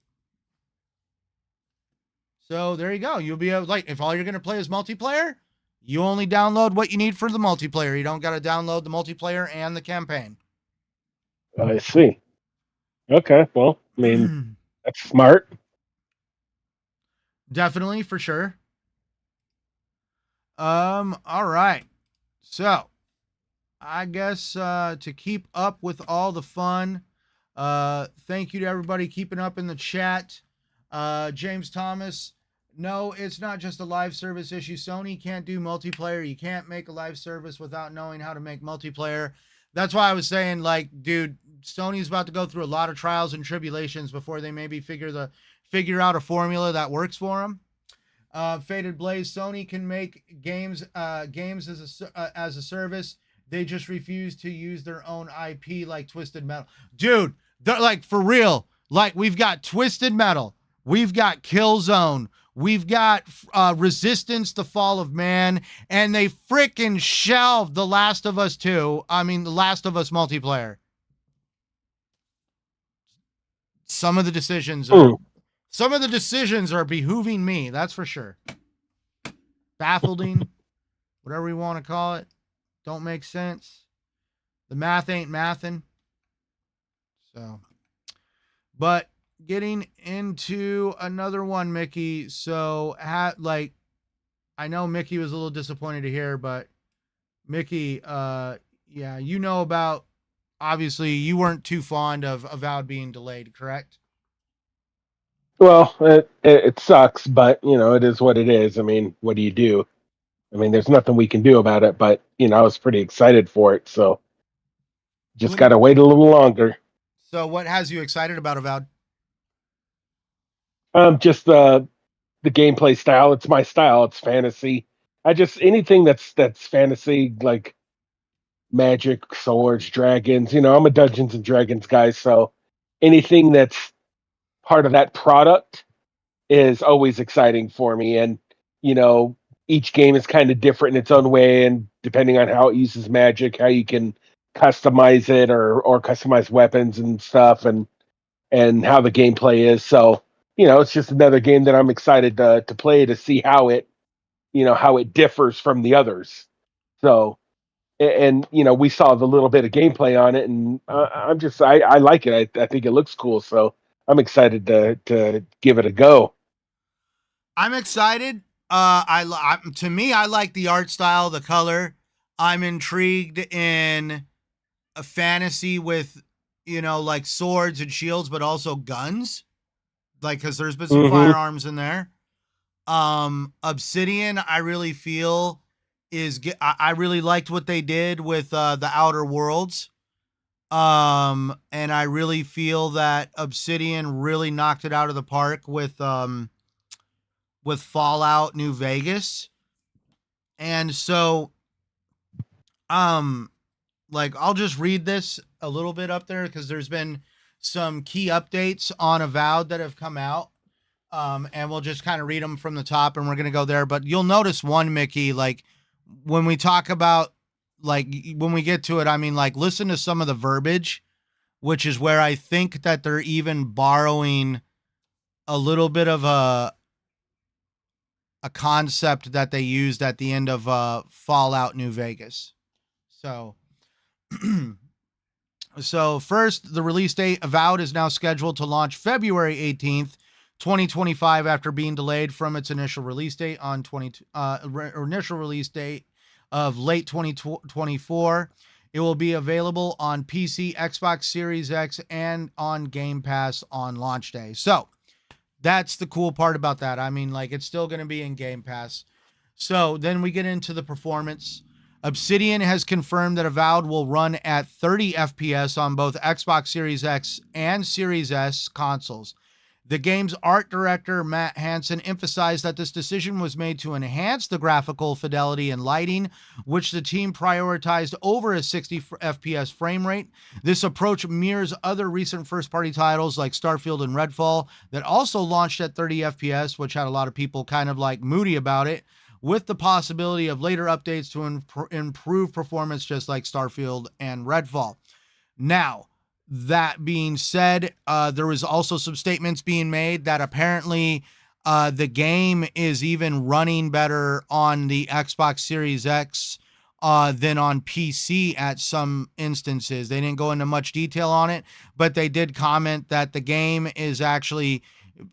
So there you go. You'll be able, like, if all you're going to play is multiplayer, you only download what you need for the multiplayer. You don't got to download the multiplayer and the campaign. I see. Okay. Well, I mean, That's smart. Definitely, for sure. All right. So I guess to keep up with all the fun, thank you to everybody keeping up in the chat. James Thomas, no, it's not just a live service issue. Sony can't do multiplayer. You can't make a live service without knowing how to make multiplayer. That's why I was saying, like, dude, Sony's about to go through a lot of trials and tribulations before they maybe figure out a formula that works for them. Faded Blaze, Sony can make games as a service. They just refuse to use their own IP like Twisted Metal. Dude, they're like, for real. Like, we've got Twisted Metal. We've got Killzone. We've got Resistance, The Fall of Man. And they freaking shelved The Last of Us 2. I mean, The Last of Us multiplayer. Some of the decisions are behooving me. That's for sure. Baffling, whatever we want to call it. Don't make sense. The math ain't mathin'. So, but getting into another one, Mickey. So, like, I know Mickey was a little disappointed to hear, but Mickey, yeah, you know about, obviously, you weren't too fond of Avowed being delayed, correct? Well, it sucks, but it is what it is. I mean, what do you do? I mean, there's nothing we can do about it, but I was pretty excited for it, so just got to wait a little longer. So what has you excited about Avowed? Just the gameplay style. It's my style. It's fantasy. Anything that's fantasy, like magic, swords, dragons. I'm a Dungeons and Dragons guy, so anything that's part of that product is always exciting for me. And each game is kind of different in its own way, and depending on how it uses magic, how you can customize it or customize weapons and stuff, and how the gameplay is. So it's just another game that I'm excited to play, to see how it how it differs from the others. So, and we saw the little bit of gameplay on it, and I like it. I think it looks cool, so I'm excited to give it a go. I'm excited. To me, I like the art style, the color. I'm intrigued in a fantasy with, like swords and shields, but also guns. Like, cause there's been some firearms in there. Obsidian, I really feel I really liked what they did with, the Outer Worlds. And I really feel that Obsidian really knocked it out of the park with Fallout New Vegas. And so, like, I'll just read this a little bit up there because there's been some key updates on Avowed that have come out. And we'll just kind of read them from the top, and we're going to go there. But you'll notice one, Mickey, like, when we talk about, like, when we get to it, I mean, like, listen to some of the verbiage, which is where I think that they're even borrowing a little bit of a concept that they used at the end of Fallout New Vegas. So, so first, the release date, Avowed, is now scheduled to launch February 18th, 2025, after being delayed from its initial release date initial release date of late 2024. It will be available on PC, Xbox Series X, and on Game Pass on launch day. So that's the cool part about that. I mean, like, it's still going to be in Game Pass. So then we get into the performance. Obsidian has confirmed that Avowed will run at 30 FPS on both Xbox Series X and Series S consoles. The game's art director, Matt Hansen, emphasized that this decision was made to enhance the graphical fidelity and lighting, which the team prioritized over a 60 FPS frame rate. This approach mirrors other recent first-party titles like Starfield and Redfall that also launched at 30 FPS, which had a lot of people kind of like moody about it, with the possibility of later updates to improve performance, just like Starfield and Redfall. Now, that being said, there was also some statements being made that apparently the game is even running better on the Xbox Series X than on PC at some instances. They didn't go into much detail on it, but they did comment that the game is actually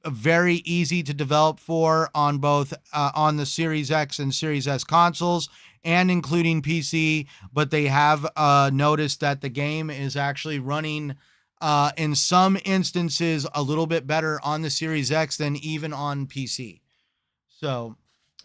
very easy to develop for on both on the Series X and Series S consoles and including PC, but they have noticed that the game is actually running in some instances a little bit better on the Series X than even on PC. So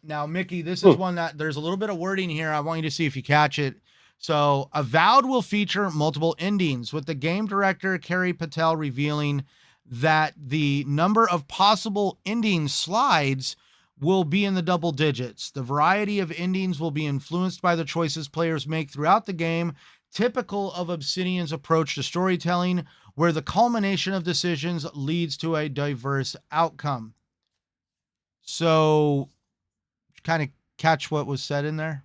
now, Mickey, this is one that there's a little bit of wording here. I want you to see if you catch it. So Avowed will feature multiple endings, with the game director Kerry Patel revealing that the number of possible ending slides will be in the double digits. The variety of endings will be influenced by the choices players make throughout the game, typical of Obsidian's approach to storytelling, where the culmination of decisions leads to a diverse outcome. So, kind of catch what was said in there?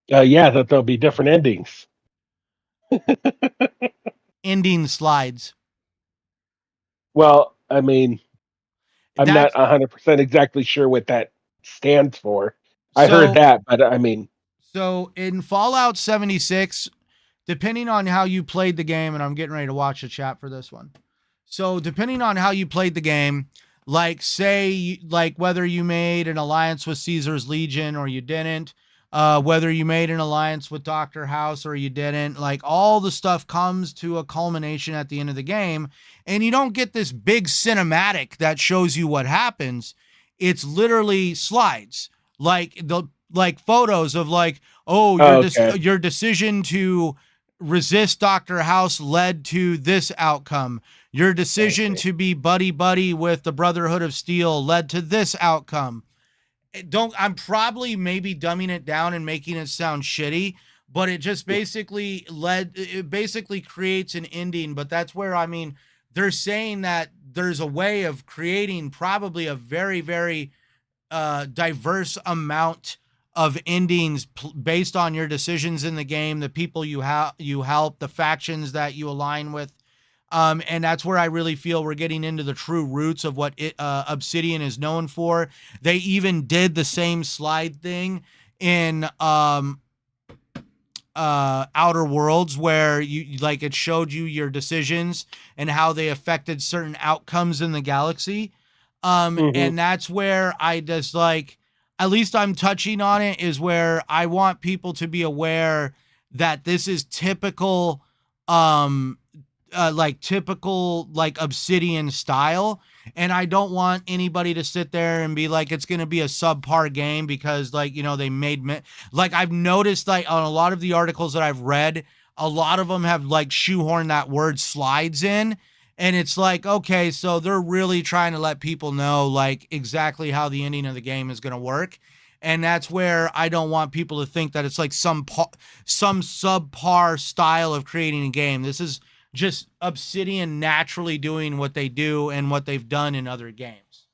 Yeah, that there'll be different endings. Ending slides. Well, I mean, I'm That's not 100% exactly sure what that stands for. I heard that, but I mean, so in Fallout 76, depending on how you played the game, and I'm getting ready to watch the chat for this one. So depending on how you played the game, like say, like whether you made an alliance with Caesar's Legion or you didn't, whether you made an alliance with Dr. House or you didn't, like all the stuff comes to a culmination at the end of the game, and you don't get this big cinematic that shows you what happens. It's literally slides, like photos of like, oh, your decision to resist Dr. House led to this outcome. Your decision to be buddy with the Brotherhood of Steel led to this outcome. I'm probably maybe dumbing it down and making it sound shitty, but it just basically creates an ending. But that's where, I mean, they're saying that there's a way of creating probably a very, very diverse amount of endings based on your decisions in the game, the people you help, the factions that you align with. And that's where I really feel we're getting into the true roots of what Obsidian is known for. They even did the same slide thing in Outer Worlds, where you like it showed you your decisions and how they affected certain outcomes in the galaxy. And that's where I just like, at least I'm touching on it, is where I want people to be aware that this is typical Obsidian style, and I don't want anybody to sit there and be like it's going to be a subpar game because, like, you know, they made like, I've noticed, like, on a lot of the articles that I've read, a lot of them have like shoehorned that word slides in, and it's like, okay, so they're really trying to let people know like exactly how the ending of the game is going to work. And that's where I don't want people to think that it's like some subpar style of creating a game. This is just Obsidian naturally doing what they do and what they've done in other games.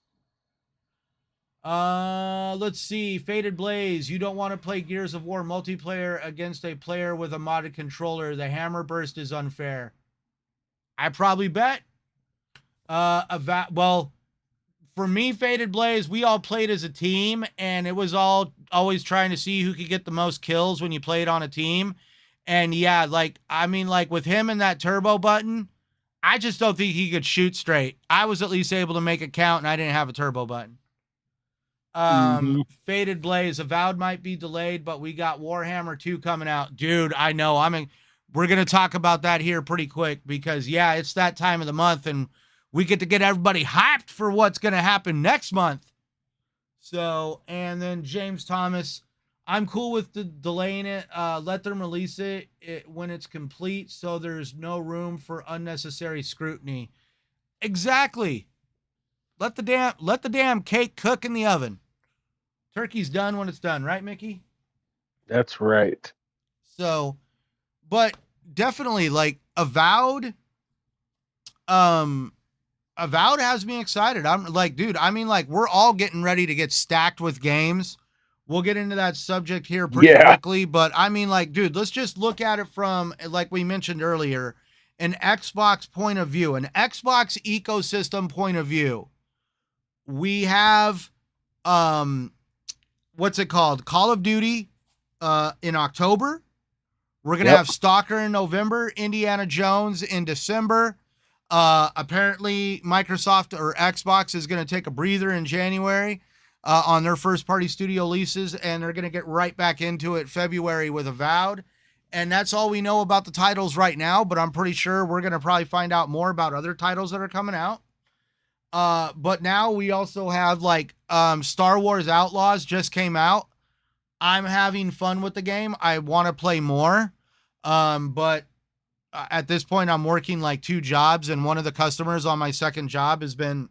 Let's see. Faded Blaze. You don't want to play Gears of War multiplayer against a player with a modded controller. The hammer burst is unfair. I probably bet. Well, for me, Faded Blaze, we all played as a team, and it was all always trying to see who could get the most kills when you played on a team. And yeah, like, I mean, like with him and that turbo button, I just don't think he could shoot straight. I was at least able to make it count, and I didn't have a turbo button. Faded Blaze, Avowed might be delayed, but we got Warhammer 2 coming out. Dude, I know. We're going to talk about that here pretty quick because, yeah, it's that time of the month, and we get to get everybody hyped for what's going to happen next month. So, and then James Thomas, I'm cool with delaying it. Let them release it when it's complete, so there's no room for unnecessary scrutiny. Exactly. Let the damn cake cook in the oven. Turkey's done when it's done, right, Mickey? That's right. So, but definitely, like, Avowed has me excited. I'm like, dude, I mean, like, we're all getting ready to get stacked with games. We'll get into that subject here pretty quickly, but I mean, like, dude, let's just look at it from, like we mentioned earlier, an Xbox point of view, an Xbox ecosystem point of view. We have what's it called? Call of Duty in October. We're going to Yep. have Stalker in November, Indiana Jones in December. Apparently, Microsoft or Xbox is going to take a breather in January on their first party studio leases, and they're going to get right back into it February with Avowed. And that's all we know about the titles right now, but I'm pretty sure we're going to probably find out more about other titles that are coming out. But now we also have like Star Wars Outlaws just came out. I'm having fun with the game. I want to play more. But at this point, I'm working like 2 jobs, and one of the customers on my second job has been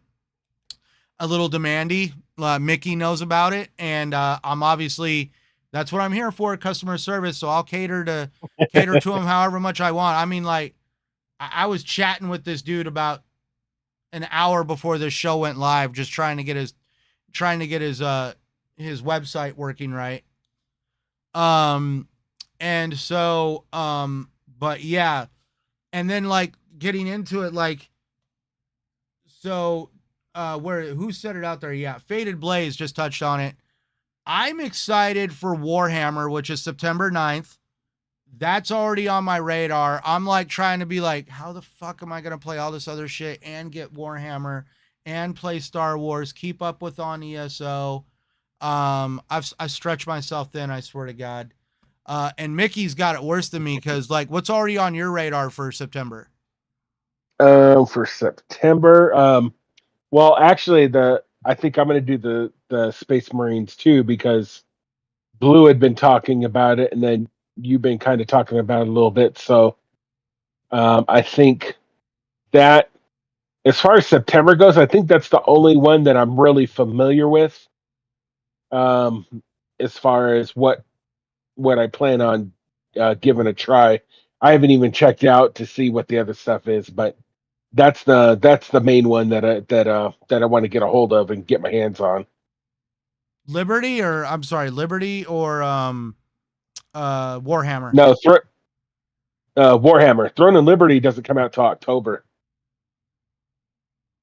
a little demandy. Mickey knows about it, and I'm obviously that's what I'm here for, customer service. So I'll cater to him however much I want. I mean, like I was chatting with this dude about an hour before this show went live, just trying to get his website working right. And so, but yeah, and then like getting into it, like, so, who said it out there? Yeah. Faded Blaze just touched on it. I'm excited for Warhammer, which is September 9th. That's already on my radar. I'm like trying to be like, how the fuck am I going to play all this other shit and get Warhammer and play Star Wars, keep up with on ESO. I stretched myself thin, I swear to God. And Mickey's got it worse than me because, like, what's already on your radar for September? For September, well, actually, I think I'm going to do the Space Marines too, because Blue had been talking about it, and then you've been kind of talking about it a little bit. So, I think that as far as September goes, I think that's the only one that I'm really familiar with. As far as what I plan on giving a try, I haven't even checked out to see what the other stuff is, but that's the main one that I want to get a hold of and get my hands on. Liberty or Warhammer? No, Warhammer. Throne and Liberty doesn't come out till October.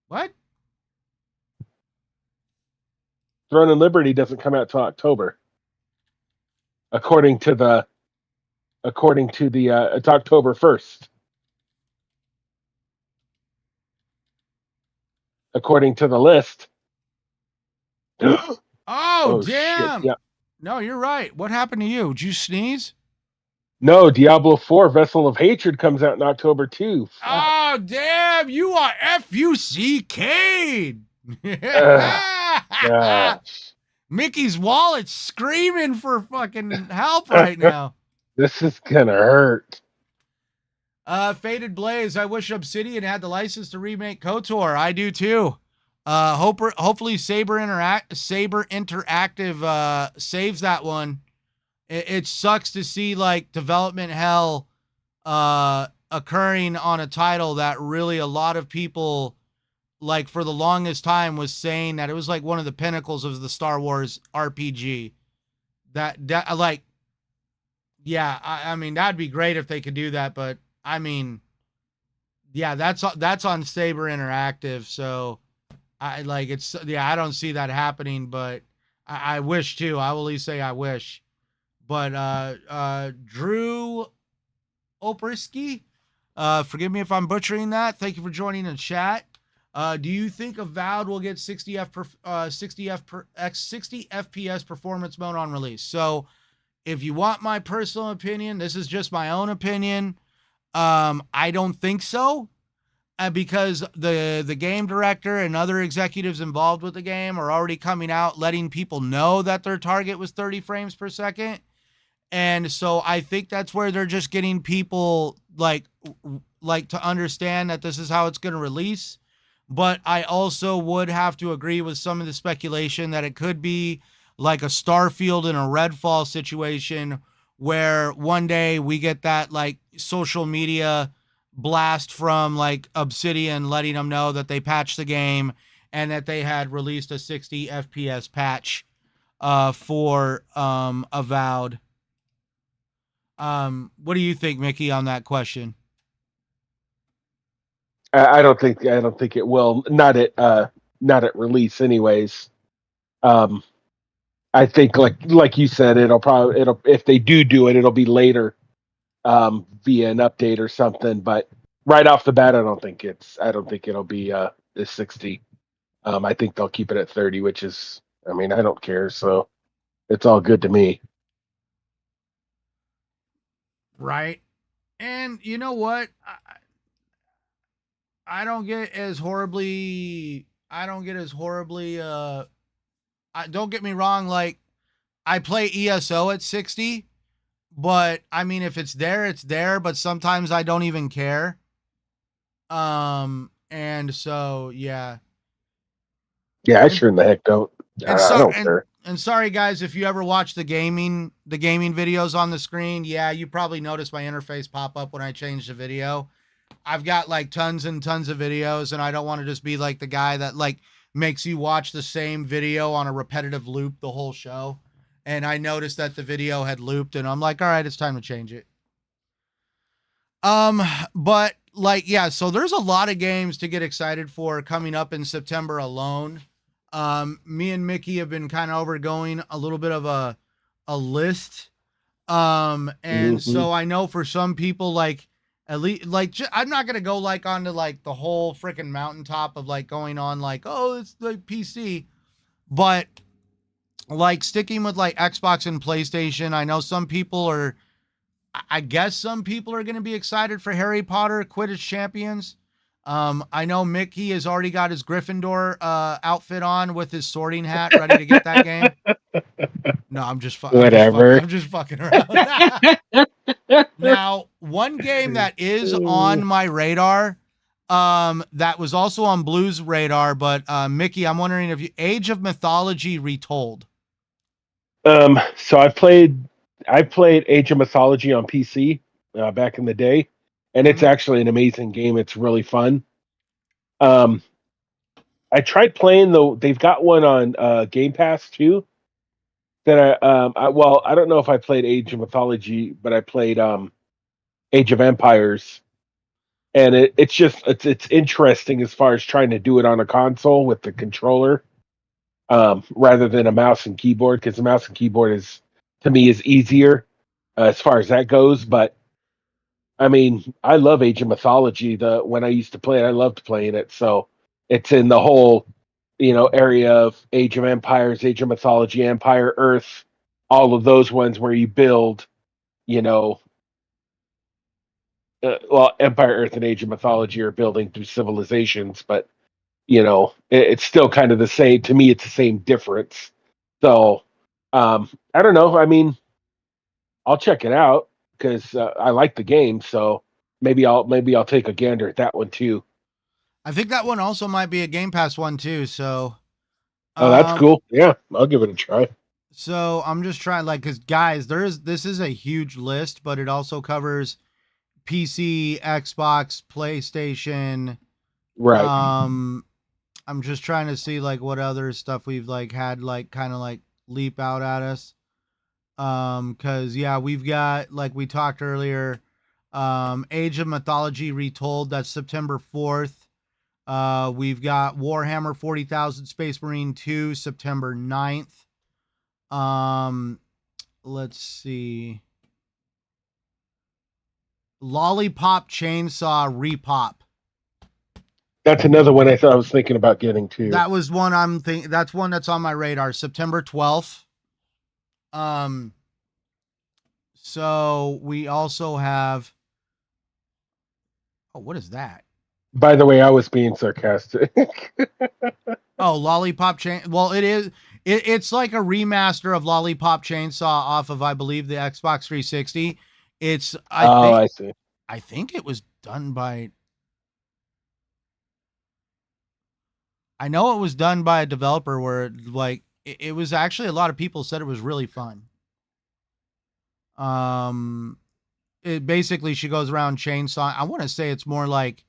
What? Throne and Liberty doesn't come out till October. According to the it's October 1st. According to the list. Oh, damn. Shit. Yeah. No, you're right. What happened to you? Did you sneeze? No, Diablo 4 Vessel of Hatred comes out in October too. Fuck. Oh, damn. You are FUCK'd. Gosh. Mickey's wallet's screaming for fucking help right now. This is gonna hurt. Faded Blaze. I wish Obsidian had the license to remake KOTOR. I do too. Hopefully Saber Interactive saves that one. It sucks to see like development hell occurring on a title that really a lot of people, like, for the longest time was saying that it was like one of the pinnacles of the Star Wars RPG. That like, yeah, I mean that'd be great if they could do that, but I mean, yeah, that's on Saber Interactive, so I don't see that happening, but I wish too. I will at least say I wish. But Drew Oprisky, forgive me if I'm butchering that. Thank you for joining the chat. Do you think Avowed will get 60 FPS performance mode on release? So, if you want my personal opinion, this is just my own opinion. I don't think so, because the game director and other executives involved with the game are already coming out letting people know that their target was 30 frames per second. And so I think that's where they're just getting people like to understand that this is how it's going to release. But I also would have to agree with some of the speculation that it could be like a Starfield and a Redfall situation where one day we get that like social media blast from like Obsidian letting them know that they patched the game and that they had released a 60 FPS patch for Avowed. What do you think, Mickey, on that question? I don't think it will. Not at release, anyways. I think like you said, it'll if they do it, it'll be later via an update or something. But right off the bat, I don't think it'll be the 60. I think they'll keep it at 30, which is, I mean, I don't care, so it's all good to me. Right. And you know what? I don't get as horribly. I don't get as horribly. Don't get me wrong. Like I play ESO at 60, but I mean, if it's there, it's there. But sometimes I don't even care. And so yeah. Yeah, I And, sure in the heck don't. and I so don't care. and sorry guys, if you ever watch the gaming videos on the screen, yeah, you probably noticed my interface pop up when I changed the video. I've got like tons and tons of videos, and I don't want to just be like the guy that like makes you watch the same video on a repetitive loop the whole show. And I noticed that the video had looped, and I'm like, all right, it's time to change it. Um, but like, yeah, so there's a lot of games to get excited for coming up in September alone. Me and Mickey have been kind of overgoing a little bit of a list. And Hmm. so I know for some people, like at least like I'm not gonna go like onto like the whole freaking mountaintop of like going on like, oh, it's the PC, but like sticking with like Xbox and PlayStation. I know some people are. I guess some people are going to be excited for Harry Potter Quidditch Champions. I know Mickey has already got his Gryffindor outfit on with his sorting hat, ready to get that game. No, Whatever. I'm just fucking around. Now, one game that is on my radar, that was also on Blue's radar, but Mickey, I'm wondering if you Age of Mythology Retold. So I played Age of Mythology on PC back in the day, and it's Mm-hmm. actually an amazing game. It's really fun. Um, I tried playing though. They've got one on Game Pass too. Well, I don't know if I played Age of Mythology, but I played Age of Empires, and it's interesting as far as trying to do it on a console with the controller rather than a mouse and keyboard, because the mouse and keyboard is to me is easier as far as that goes. But I mean, I love Age of Mythology. The when I used to play it, I loved playing it. So it's in the whole, area of Age of Empires, Age of Mythology, Empire, Earth, all of those ones where you build, you know, Empire, Earth, and Age of Mythology are building through civilizations, but it's still kind of the same. To me, it's the same difference. So I don't know. I mean, I'll check it out because I like the game. So maybe I'll take a gander at that one too. I think that one also might be a Game Pass one too. So, Oh, that's um, cool. Yeah, I'll give it a try. so I'm just trying like, cause guys, this is a huge list, but it also covers PC, Xbox, PlayStation. Right. Um, I'm just trying to see like what other stuff we've like had like kind of like leap out at us. Cause yeah, we've got like we talked earlier, Age of Mythology Retold. That's September 4th. We've got Warhammer 40,000 Space Marine 2, September 9th. Let's see. Lollipop Chainsaw Repop. That's another one I thought I was thinking about getting too. That was one that's one that's on my radar. September 12th. Um, so we also have, oh, what is that? By the way, I was being sarcastic. Oh, Lollipop Chain. Well, it's like a remaster of Lollipop Chainsaw off of, I believe, the Xbox 360. It's Oh, I see. I think it was done by, I know it was done by a developer where like it was actually, a lot of people said it was really fun. Um, it basically, she goes around chainsaw. I want to say it's more like,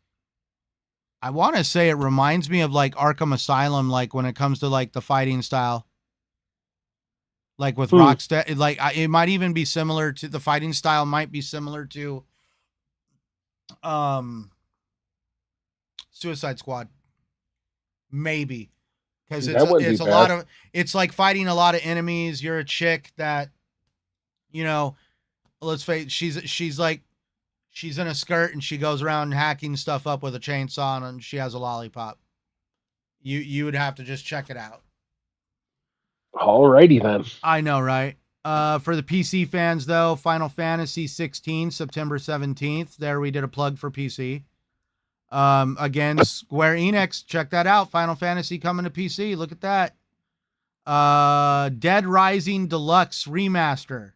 I want to say it reminds me of like Arkham Asylum, like when it comes to like the fighting style, like with Hmm. Rocksteady. Like it might even be similar to the fighting style. Might be similar to um Suicide Squad, maybe. because That wouldn't be it's a lot bad. of it's like fighting a lot of enemies. You're a chick that, let's face, she's like she's in a skirt and she goes around hacking stuff up with a chainsaw and she has a lollipop. You would have to just check it out. Alrighty then. I know, right? For the PC fans, though, Final Fantasy 16, September 17th. There we did a plug for PC. Again, Square Enix, check that out. Final Fantasy coming to PC. Look at that. Dead Rising Deluxe Remaster,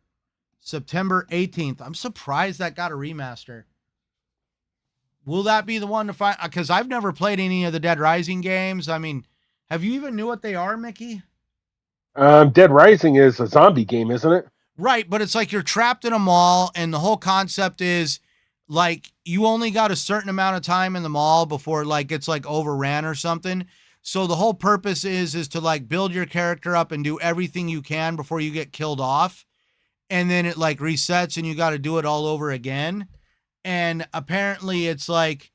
September 18th. I'm surprised that got a remaster. Will that be the one to find? Because I've never played any of the Dead Rising games. I mean, have you even knew what they are, Mickey? Dead Rising is a zombie game, isn't it? Right, but it's like you're trapped in a mall, and the whole concept is like you only got a certain amount of time in the mall before like it's like overran or something. So the whole purpose is to like build your character up and do everything you can before you get killed off. And then it like resets and you got to do it all over again. And apparently it's like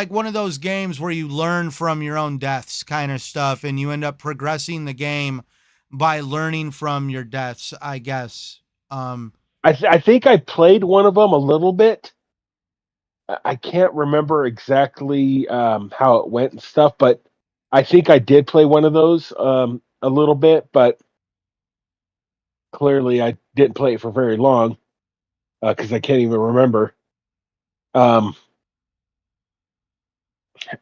one of those games where you learn from your own deaths kind of stuff, and you end up progressing the game by learning from your deaths, I guess. I think I played one of them a little bit. I can't remember exactly how it went and stuff, but I think I did play one of those a little bit, but clearly I didn't play it for very long because I can't even remember. I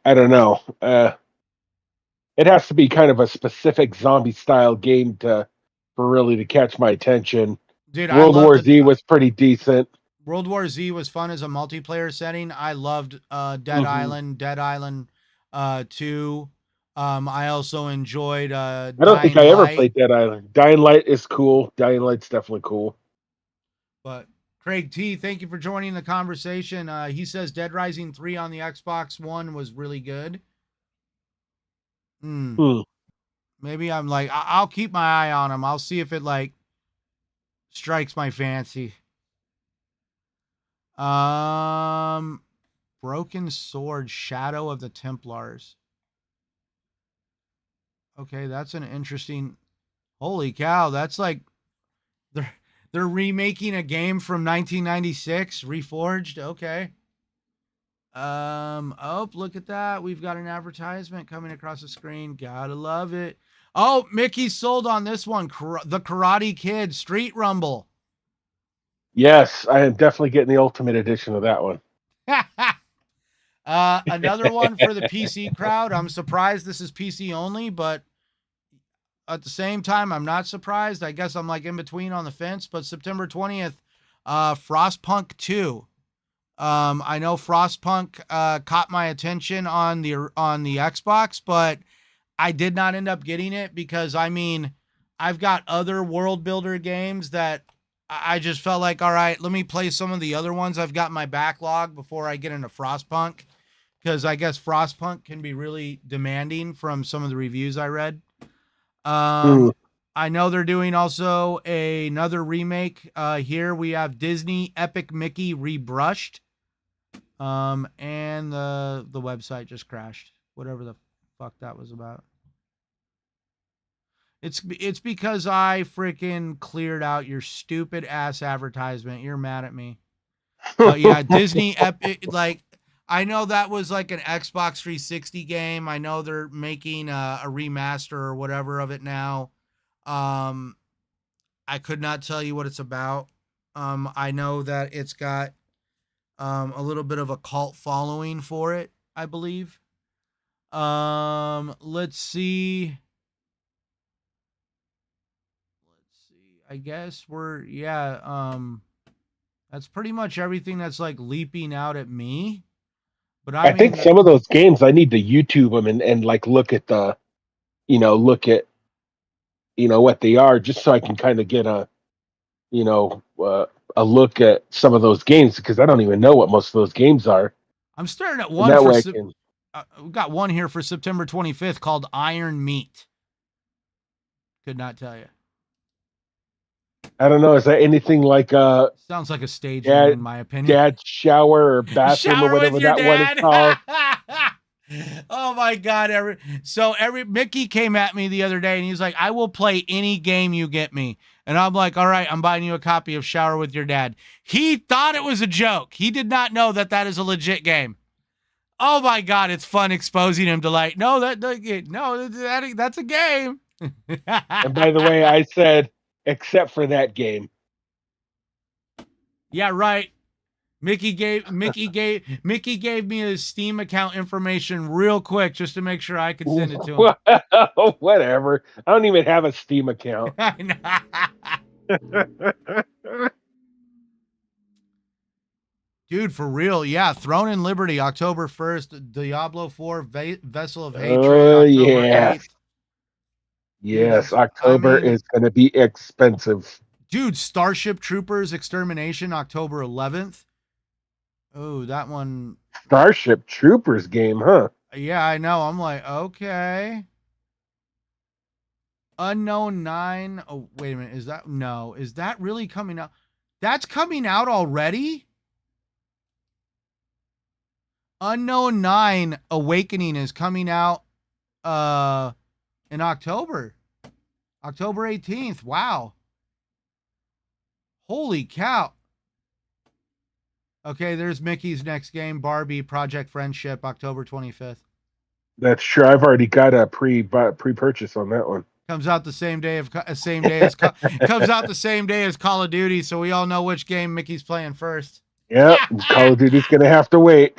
don't know. It has to be kind of a specific zombie style game for really to catch my attention. Dude, World War Z was pretty decent. World War Z was fun as a multiplayer setting. I loved Dead Island 2. I also enjoyed I don't think I ever played Dead Island. Dying Light is cool. Dying Light's definitely cool. But Craig T, thank you for joining the conversation. He says Dead Rising 3 on the Xbox One was really good. Maybe I'm like, I'll keep my eye on him. I'll see if it like strikes my fancy. Broken Sword, Shadow of the Templars. Okay, that's an interesting. Holy cow, that's like they're remaking a game from 1996, reforged. Okay. Oh, look at that. We've got an advertisement coming across the screen. Gotta love it. Oh, Mickey sold on this one. The Karate Kid Street Rumble. Yes, I am definitely getting the Ultimate Edition of that one. Another one for the PC crowd. I'm surprised this is PC only, but at the same time, I'm not surprised. I guess I'm like in between on the fence, but September 20th, Frostpunk 2. I know Frostpunk caught my attention on the Xbox, but I did not end up getting it because I mean, I've got other world builder games that I just felt like, all right, let me play some of the other ones I've got in my backlog before I get into Frostpunk, because I guess Frostpunk can be really demanding from some of the reviews I read. I know they're doing also another remake. Here we have Disney Epic Mickey Rebrushed. And the website just crashed. Whatever the fuck that was about. It's because I freaking cleared out your stupid ass advertisement. You're mad at me. But yeah, Disney Epic, like, I know that was like an Xbox 360 game. I know they're making a remaster or whatever of it now. I could not tell you what it's about. I know that it's got a little bit of a cult following for it, I believe. Let's see. I guess that's pretty much everything that's like leaping out at me. But I think some of those games I need to YouTube them and like look at what they are, just so I can kind of get a look at some of those games, because I don't even know what most of those games are. I'm staring at one we got one here for September 25th called Iron Meat. Could not tell you. I don't know. Is that anything like sounds like a stage name, in my opinion. Dad's shower or bathroom or whatever that one is called? Oh my god! Every Mickey came at me the other day and he's like, "I will play any game you get me," and I'm like, "All right, I'm buying you a copy of Shower with Your Dad." He thought it was a joke. He did not know that that is a legit game. Oh my god, it's fun exposing him to like, no, that's a game. And by the way, I said except for that game. Yeah, right. Mickey gave me his Steam account information real quick just to make sure I could send it to him. Whatever. I don't even have a Steam account. Dude, for real, yeah. Throne and Liberty, October 1st. Diablo 4, Vessel of Hatred, Oh October yeah. 8th. Dude, Yes, October is going to be expensive. Dude, Starship Troopers Extermination, October 11th. Oh, that one. Starship Troopers game, huh? Yeah, I know. I'm like, okay. Unknown 9. Oh, wait a minute. Is that no? Is that really coming out? That's coming out already? Unknown 9 Awakening is coming out in October. October 18th. Wow. Holy cow. Okay, there's Mickey's next game, Barbie Project Friendship, October 25th. That's true. I've already got a pre-purchase on that one. Comes out the same day comes out the same day as Call of Duty, so we all know which game Mickey's playing first. Yep, Call of Duty's gonna have to wait.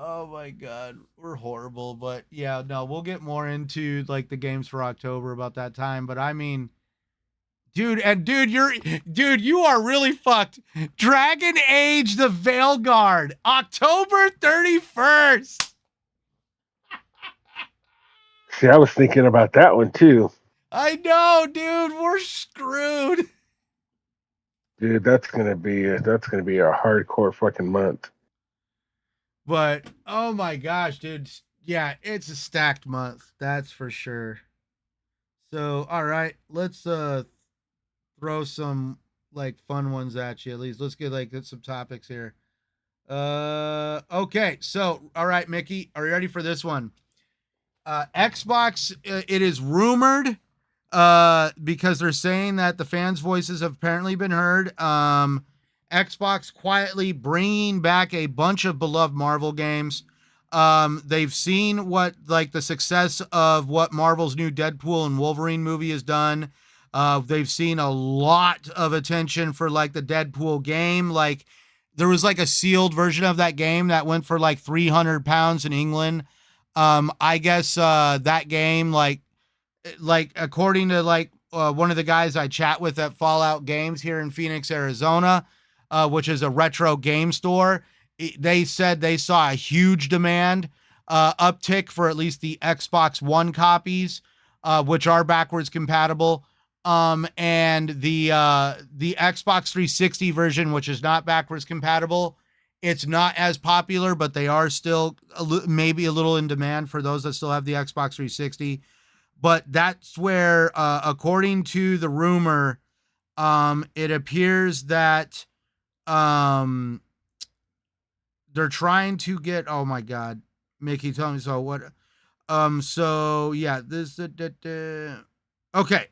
Oh my god, we're horrible, but yeah, no, we'll get more into like the games for October about that time. But I mean, dude, you are really fucked. Dragon Age: The Veilguard, October 31st. See, I was thinking about that one too. I know, dude, we're screwed. Dude, that's gonna be a hardcore fucking month. But oh my gosh, dude, yeah, it's a stacked month, that's for sure. So, all right, let's throw some like fun ones at you at least. Let's get like some topics here. Okay, so all right, Mickey, are you ready for this one? Xbox, it is rumored because they're saying that the fans' voices have apparently been heard. Xbox quietly bringing back a bunch of beloved Marvel games. They've seen what like the success of what Marvel's new Deadpool and Wolverine movie has done. They've seen a lot of attention for like the Deadpool game. Like there was like a sealed version of that game that went for like £300 in England. I guess that game like according to like one of the guys I chat with at Fallout Games here in Phoenix, Arizona, which is a retro game store, they said they saw a huge demand uptick for at least the Xbox One copies, which are backwards compatible. And the Xbox 360 version, which is not backwards compatible, it's not as popular, but they are still maybe a little in demand for those that still have the Xbox 360. But that's where, according to the rumor, it appears that they're trying to get. Oh my God, Mickey, tell me so. What? So yeah, this. Okay.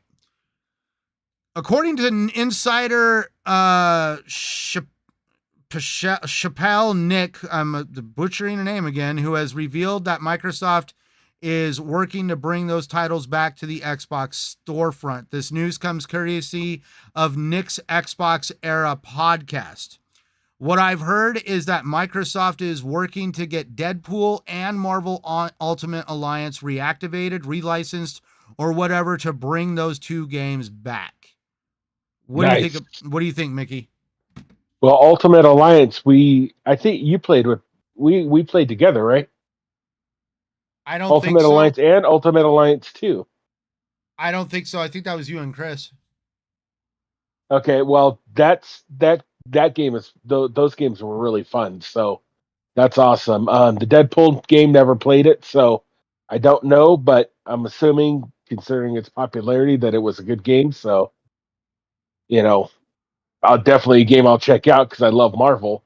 According to an insider, Chappelle Nick, I'm butchering her name again, who has revealed that Microsoft is working to bring those titles back to the Xbox storefront. This news comes courtesy of Nick's Xbox Era podcast. What I've heard is that Microsoft is working to get Deadpool and Marvel Ultimate Alliance reactivated, relicensed, or whatever to bring those two games back. What do you think? What do you think, Mickey? Well, Ultimate Alliance, I think you played with we played together, right? I don't Ultimate think so. Alliance and Ultimate Alliance 2. I don't think so. I think that was you and Chris. Okay, well, that game is those games were really fun. So that's awesome. The Deadpool game, never played it, so I don't know, but I'm assuming, considering its popularity, that it was a good game. So, I'll definitely a game I'll check out because I love Marvel.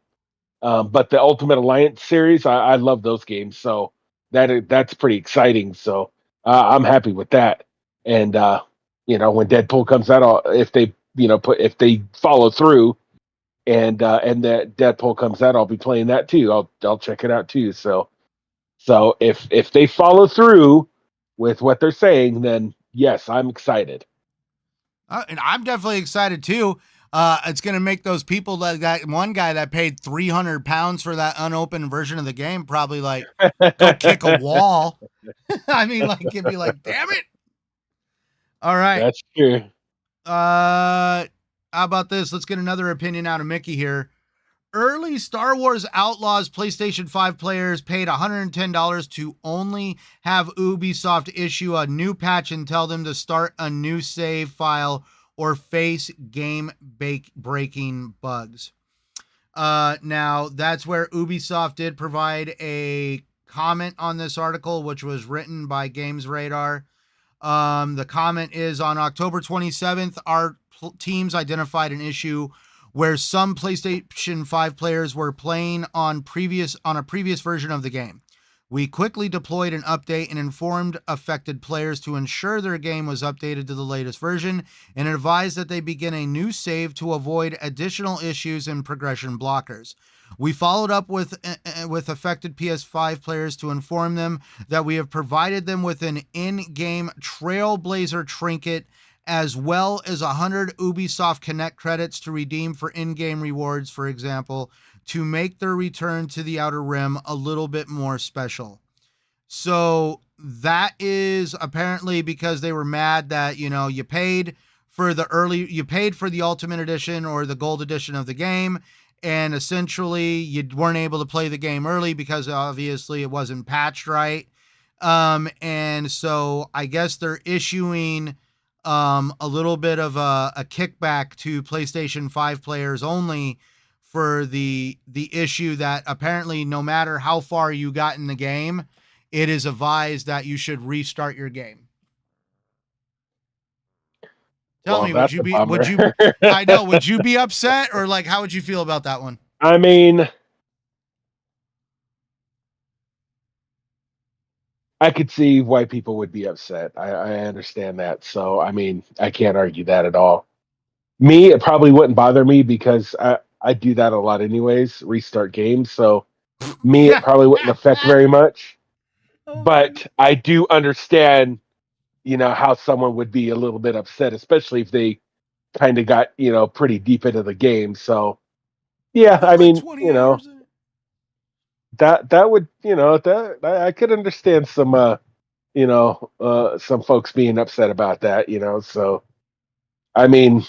But the Ultimate Alliance series, I love those games, so that's pretty exciting. So I'm happy with that. And when Deadpool comes out, if they if they follow through, and that Deadpool comes out, I'll be playing that too. I'll check it out too. So if they follow through with what they're saying, then yes, I'm excited. And I'm definitely excited too. It's going to make those people that one guy that paid £300 for that unopened version of the game probably like go kick a wall. I mean, like, it'd be like, damn it. All right. That's true. How about this? Let's get another opinion out of Mickey here. Early Star Wars Outlaws PlayStation 5 players paid $110 to only have Ubisoft issue a new patch and tell them to start a new save file or face game breaking bugs. Now, that's where Ubisoft did provide a comment on this article, which was written by Games Radar. The comment is, on October 27th, our teams identified an issue where some PlayStation 5 players were playing on a previous version of the game. We quickly deployed an update and informed affected players to ensure their game was updated to the latest version and advised that they begin a new save to avoid additional issues and progression blockers. We followed up with affected PS5 players to inform them that we have provided them with an in-game Trailblazer trinket as well as 100 Ubisoft Connect credits to redeem for in-game rewards, for example, to make their return to the Outer Rim a little bit more special. So that is apparently because they were mad that, you paid for the Ultimate Edition or the Gold Edition of the game, and essentially you weren't able to play the game early because obviously it wasn't patched right. And so I guess they're issuing a little bit of a kickback to PlayStation 5 players only for the issue that apparently no matter how far you got in the game, it is advised that you should restart your game. Tell me, would you be upset, or like, how would you feel about that one? I mean, I could see why people would be upset. I understand that. So, I mean, I can't argue that at all. Me, it probably wouldn't bother me because I do that a lot anyways, restart games. So, me, it probably wouldn't affect very much. But I do understand, how someone would be a little bit upset, especially if they kind of got, pretty deep into the game. So, yeah, I mean, that would, that I could understand some, some folks being upset about that, So, I mean,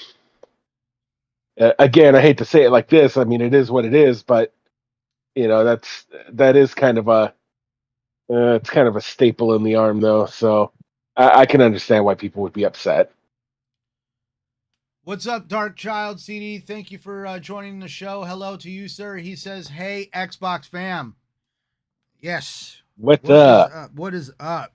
again, I hate to say it like this. I mean, it is what it is, but that is kind of it's kind of a staple in the arm, though. So I can understand why people would be upset. What's up, Dark Child CD? Thank you for joining the show. Hello to you, sir. He says, "Hey, Xbox fam." Yes. What's up? What is up?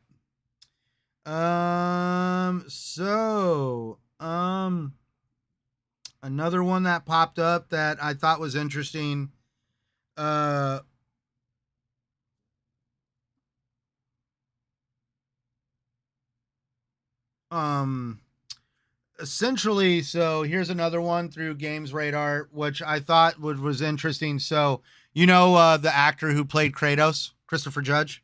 Another one that popped up that I thought was interesting. Essentially, so here's another one through Games Radar, which I thought was interesting. So, the actor who played Kratos, Christopher Judge?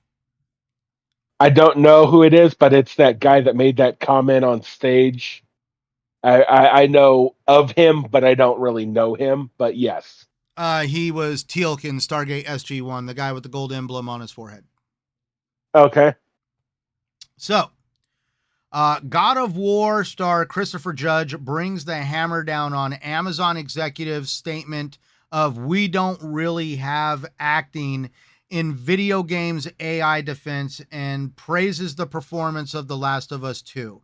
I don't know who it is, but it's that guy that made that comment on stage. I know of him, but I don't really know him. But yes, he was Teal'c in Stargate SG-1, the guy with the gold emblem on his forehead. Okay. So, God of War star Christopher Judge brings the hammer down on Amazon executive's statement of "we don't really have acting in video games AI defense" and praises the performance of The Last of Us 2.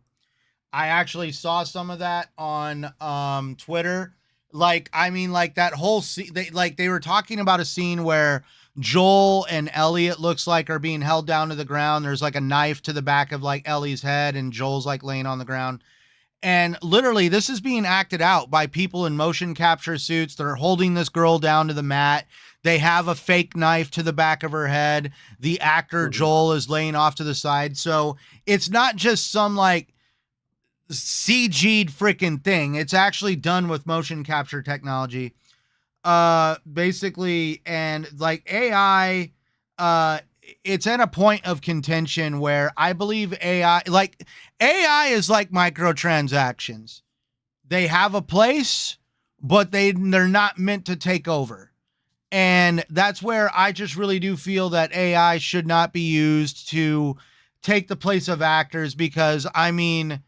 I actually saw some of that on Twitter. That whole scene, they were talking about a scene where Joel and Elliot looks like are being held down to the ground. There's like a knife to the back of like Ellie's head and Joel's like laying on the ground. And literally this is being acted out by people in motion capture suits. They're holding this girl down to the mat. They have a fake knife to the back of her head. The actor Joel is laying off to the side. So it's not just some like CG'd freaking thing. It's actually done with motion capture technology. Basically, and like AI, it's at a point of contention where I believe AI is like microtransactions. They have a place, but they're not meant to take over. And that's where I just really do feel that AI should not be used to take the place of actors, because I mean,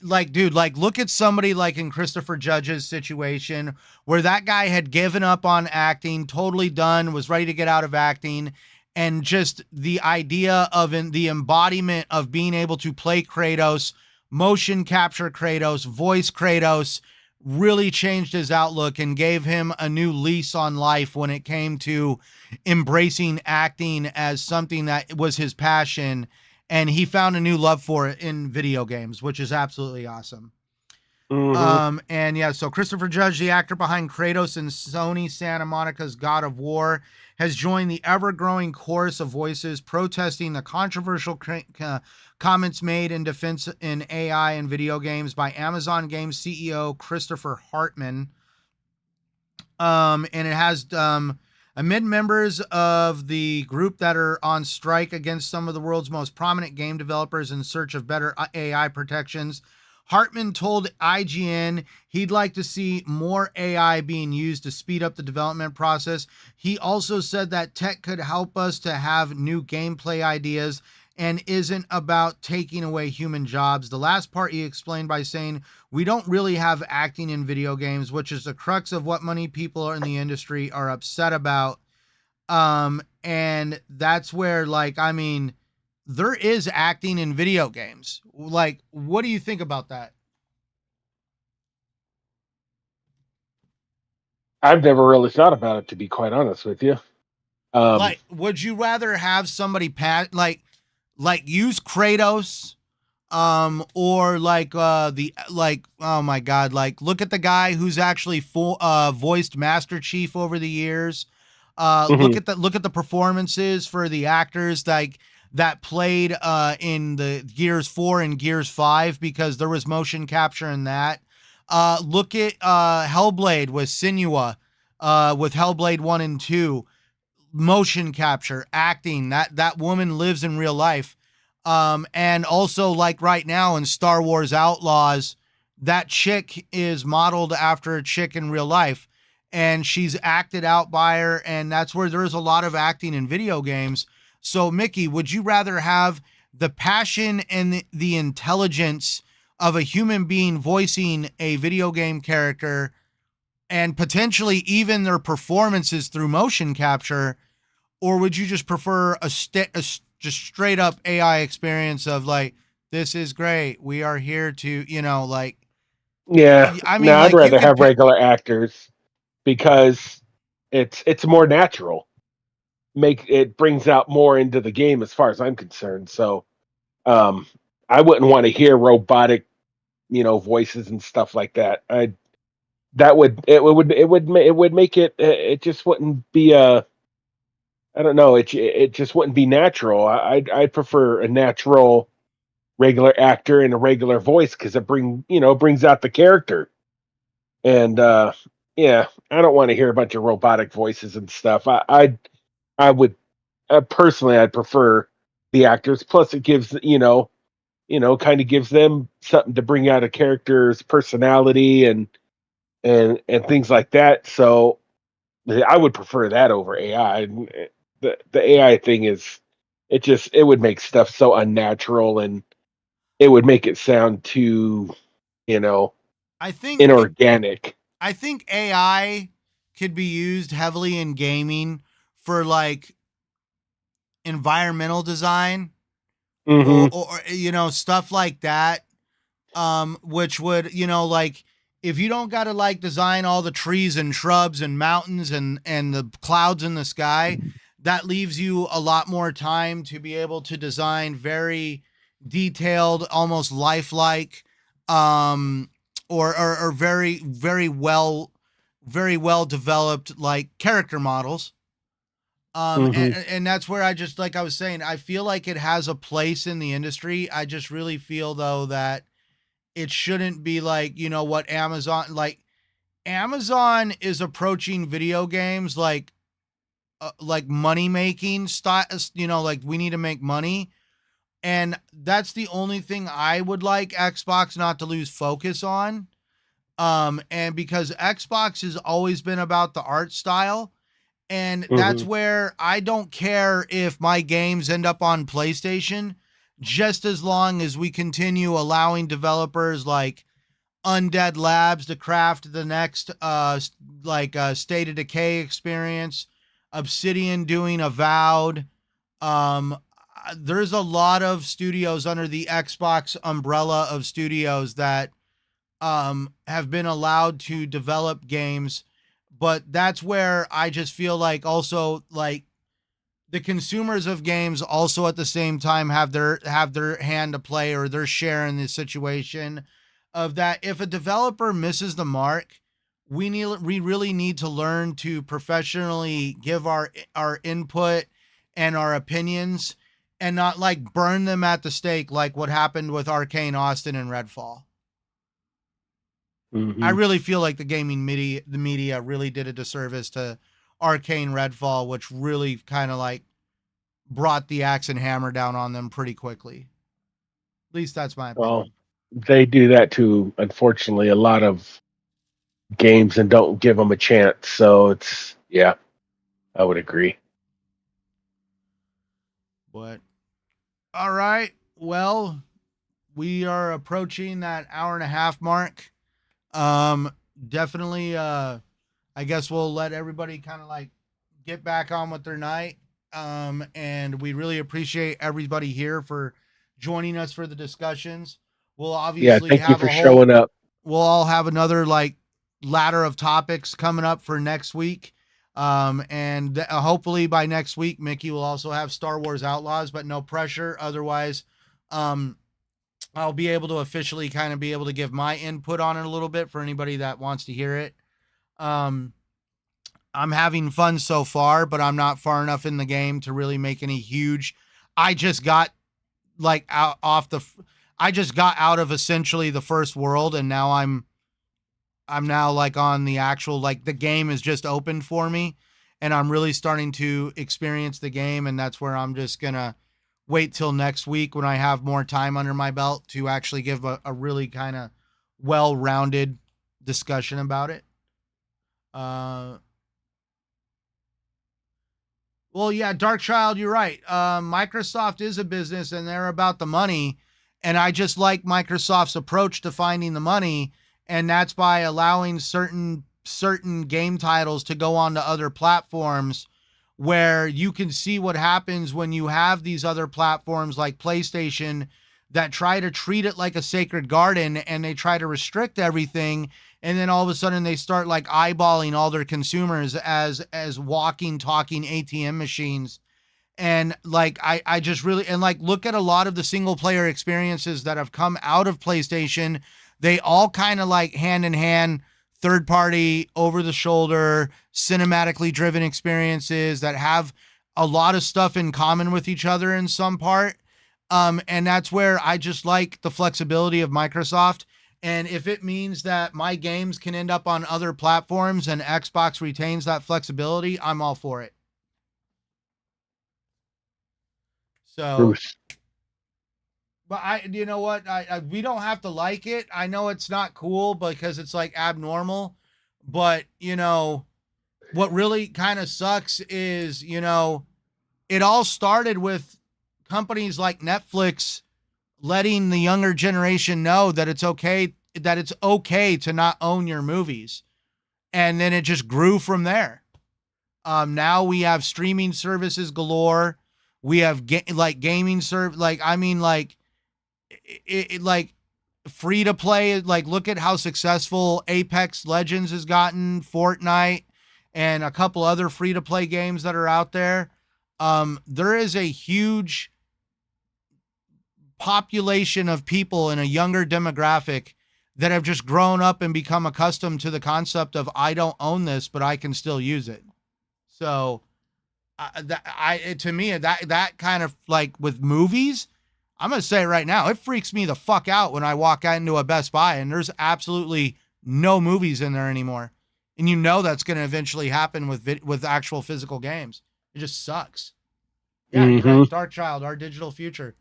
like, dude, like, look at somebody like in Christopher Judge's situation where that guy had given up on acting, totally done, was ready to get out of acting. And just the idea of the embodiment of being able to play Kratos, motion capture Kratos, voice Kratos, really changed his outlook and gave him a new lease on life when it came to embracing acting as something that was his passion. And he found a new love for it in video games, which is absolutely awesome. And yeah, so Christopher Judge, the actor behind Kratos and Sony Santa Monica's God of War, has joined the ever-growing chorus of voices protesting the controversial comments made in defense in AI and video games by Amazon Games CEO Christopher Hartman. And it has amid members of the group that are on strike against some of the world's most prominent game developers in search of better AI protections. Hartman told IGN he'd like to see more AI being used to speed up the development process. He also said that tech could help us to have new gameplay ideas and isn't about taking away human jobs. The last part he explained by saying, we don't really have acting in video games, which is the crux of what many people in the industry are upset about. And that's where, like, I mean, there is acting in video games. Like, what do you think about that? I've never really thought about it, to be quite honest with you. Like, would you rather have somebody like use Kratos, or like oh my god, like look at the guy who's actually voiced Master Chief over the years. Look at the performances for the actors like that played in the Gears 4 and Gears 5, because there was motion capture in that. Look at Hellblade with Senua, with Hellblade 1 and 2. Motion capture, acting, that woman lives in real life. And also, like right now in Star Wars Outlaws, that chick is modeled after a chick in real life, and she's acted out by her, and that's where there's a lot of acting in video games. So, Mickey, would you rather have the passion and the intelligence of a human being voicing a video game character, and potentially even their performances through motion capture, or would you just prefer a just straight up AI experience of like, this is great, we are here to, like, yeah, I mean, no, I'd like, you rather could have regular actors because it's more natural. It brings out more into the game as far as I'm concerned. So, I wouldn't want to hear robotic, voices and stuff like that. It would make it just wouldn't be I don't know, it just wouldn't be natural. I'd prefer a natural regular actor and a regular voice, because it brings out the character. And yeah, I don't want to hear a bunch of robotic voices and stuff. I would personally, I'd prefer the actors. Plus, it gives kind of gives them something to bring out a character's personality and things like that. So I would prefer that over AI. The AI thing it would make stuff so unnatural, and it would make it sound too, you know, I think inorganic. I think AI could be used heavily in gaming for like environmental design, or, Hmm. or stuff like that, which would, like, if you don't got to like design all the trees and shrubs and mountains and the clouds in the sky, that leaves you a lot more time to be able to design very detailed, almost lifelike, or very, very well very well developed like character models. Hmm. And that's where I just, like I was saying, I feel like it has a place in the industry. I just really feel though that it shouldn't be like, what Amazon is approaching video games like money making style, like we need to make money. And that's the only thing I would like Xbox not to lose focus on. And because Xbox has always been about the art style, and that's Hmm. where I don't care if my games end up on PlayStation, just as long as we continue allowing developers like Undead Labs to craft the next State of Decay experience, Obsidian doing Avowed. There's a lot of studios under the Xbox umbrella of studios that have been allowed to develop games, but that's where I just feel like also like the consumers of games also at the same time have their hand to play or their share in this situation of that. If a developer misses the mark, we really need to learn to professionally give our input and our opinions and not like burn them at the stake like what happened with Arcane Austin and Redfall. I Hmm. really feel like the media really did a disservice to Arcane Redfall, which really kind of like brought the axe and hammer down on them pretty quickly. At least that's my Well, opinion. they do that to, unfortunately, a lot of games and don't give them a chance. So it's, yeah, I would agree. But all right, well, we are approaching that hour and a half mark. Um, Definitely. I guess we'll let everybody kind of like get back on with their night. And we really appreciate everybody here for joining us for the discussions. We'll Yeah, obviously thank you have for a whole showing up. we'll all have another like ladder of topics coming up for next week. And hopefully by next week, Mickey will also have Star Wars Outlaws, but no pressure. Otherwise, um, I'll be able to officially kind of be able to give my input on it a little bit for anybody that wants to hear it. Um, I'm having fun so far, but I'm not far enough in the game to really make any huge. I just got like out off the. I just got out of essentially the first world, and now I'm now like on the actual like the game is just opened for me, and I'm really starting to experience the game, and that's where I'm just gonna wait till next week when I have more time under my belt to actually give a really kind of well-rounded discussion about it. Uh, Well, yeah, Dark Child, you're right. Microsoft is a business and they're about the money. And I just like Microsoft's approach to finding the money. And that's by allowing certain game titles to go on to other platforms where you can see what happens when you have these other platforms like PlayStation that try to treat it like a sacred garden and they try to restrict everything, and then all of a sudden they start like eyeballing all their consumers as walking talking ATM machines. And like I just really, and like look at a lot of the single player experiences that have come out of PlayStation. They all kind of like hand in hand, third party, over the shoulder, cinematically driven experiences that have a lot of stuff in common with each other in some part. And that's where I just like the flexibility of Microsoft. And if it means that my games can end up on other platforms and Xbox retains that flexibility, I'm all for it. So, Bruce. but you know what? We don't have to like it. I know it's not cool because it's like abnormal, but what really kind of sucks is, it all started with companies like Netflix letting the younger generation know that it's okay to not own your movies. And then it just grew from there. Now we have streaming services galore. We have like gaming like I mean like like free to play. Like look at how successful Apex Legends has gotten, Fortnite, and a couple other free to play games that are out there. There is a huge population of people in a younger demographic that have just grown up and become accustomed to the concept of I don't own this, but I can still use it. So to me, that kind of like with movies, I'm going to say right now, it freaks me the fuck out when I walk out into a Best Buy and there's absolutely no movies in there anymore. And you know that's going to eventually happen with actual physical games. It just sucks. Yeah, you're right. Dark Child, our digital future.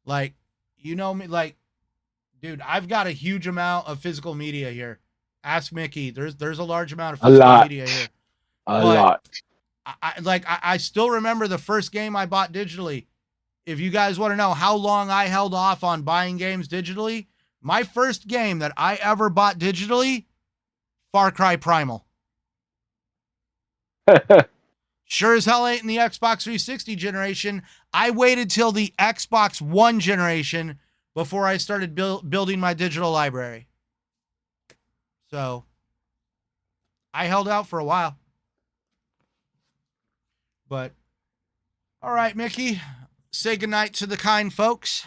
Like, you know me, like, dude, I've got a huge amount of physical media here. Ask Mickey. There's a large amount of physical media here. A lot. I still remember the first game I bought digitally. If you guys want to know how long I held off on buying games digitally, my first game that I ever bought digitally, Far Cry Primal. Sure as hell ain't in the Xbox 360 generation. I waited till the Xbox One generation before I started building my digital library. So I held out for a while. But all right, Mickey, say goodnight to the kind folks.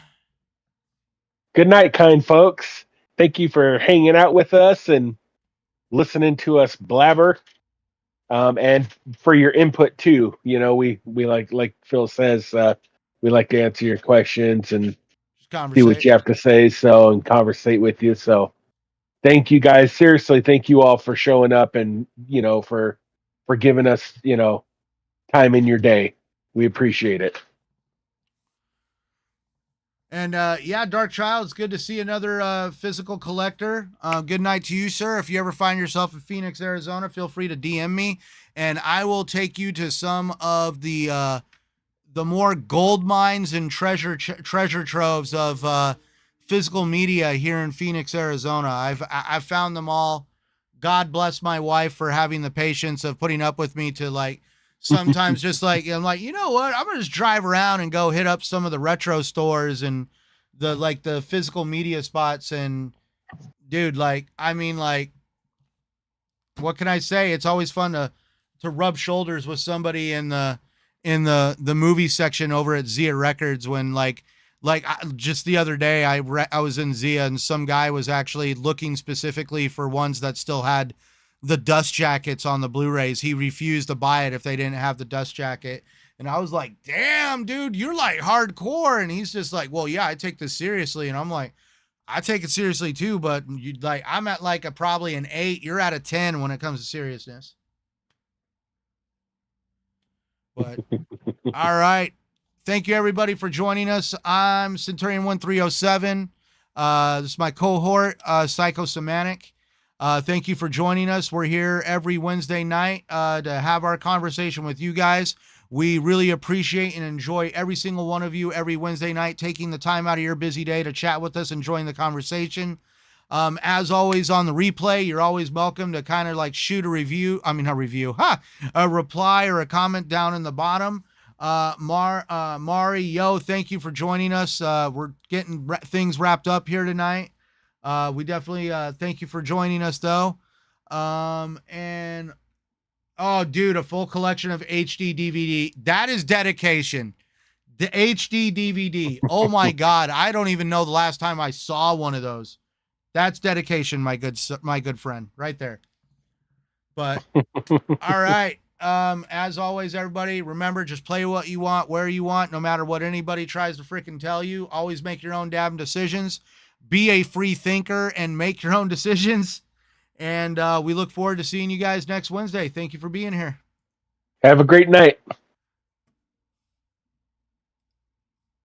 Good night, kind folks. Thank you for hanging out with us and listening to us blabber. And for your input too. You know, we like Phil says, we like to answer your questions and see what you have to say, so, and conversate with you. So thank you guys. Seriously, thank you all for showing up and, you know, for giving us, you know, time in your day. We appreciate it. And yeah, Dark Child, it's good to see another physical collector. Good night to you, sir. If you ever find yourself in Phoenix, Arizona, feel free to DM me, and I will take you to some of the more gold mines and treasure troves of physical media here in Phoenix, Arizona. I've found them all. God bless my wife for having the patience of putting up with me to like sometimes just like, I'm like, you know what? I'm going to just drive around and go hit up some of the retro stores and the physical media spots. And dude, like, I mean, like, what can I say? It's always fun to rub shoulders with somebody in the movie section over at Zia Records when just the other day I was in Zia and some guy was actually looking specifically for ones that still had the dust jackets on the Blu-rays. He refused to buy it if they didn't have the dust jacket. And I was like, damn, dude, you're like hardcore. And he's just like, well, yeah, I take this seriously. And I'm like, I take it seriously too, but you like, I'm at like probably an 8. You're at a 10 when it comes to seriousness. But all right. Thank you everybody for joining us. I'm Centurion 1307. This is my cohort, Psychosomatic. Thank you for joining us. We're here every Wednesday night to have our conversation with you guys. We really appreciate and enjoy every single one of you every Wednesday night taking the time out of your busy day to chat with us and join the conversation. As always on the replay, you're always welcome to kind of like shoot a reply or a comment down in the bottom. Mari, thank you for joining us. We're getting things wrapped up here tonight. We definitely thank you for joining us though. And oh dude, a full collection of HD DVD. That is dedication. The HD DVD. Oh my God. I don't even know the last time I saw one of those. That's dedication, my good friend, right there. But all right. As always, everybody, remember, just play what you want, where you want, no matter what anybody tries to freaking tell you. Always make your own damn decisions. Be a free thinker and make your own decisions. And we look forward to seeing you guys next Wednesday. Thank you for being here. Have a great night.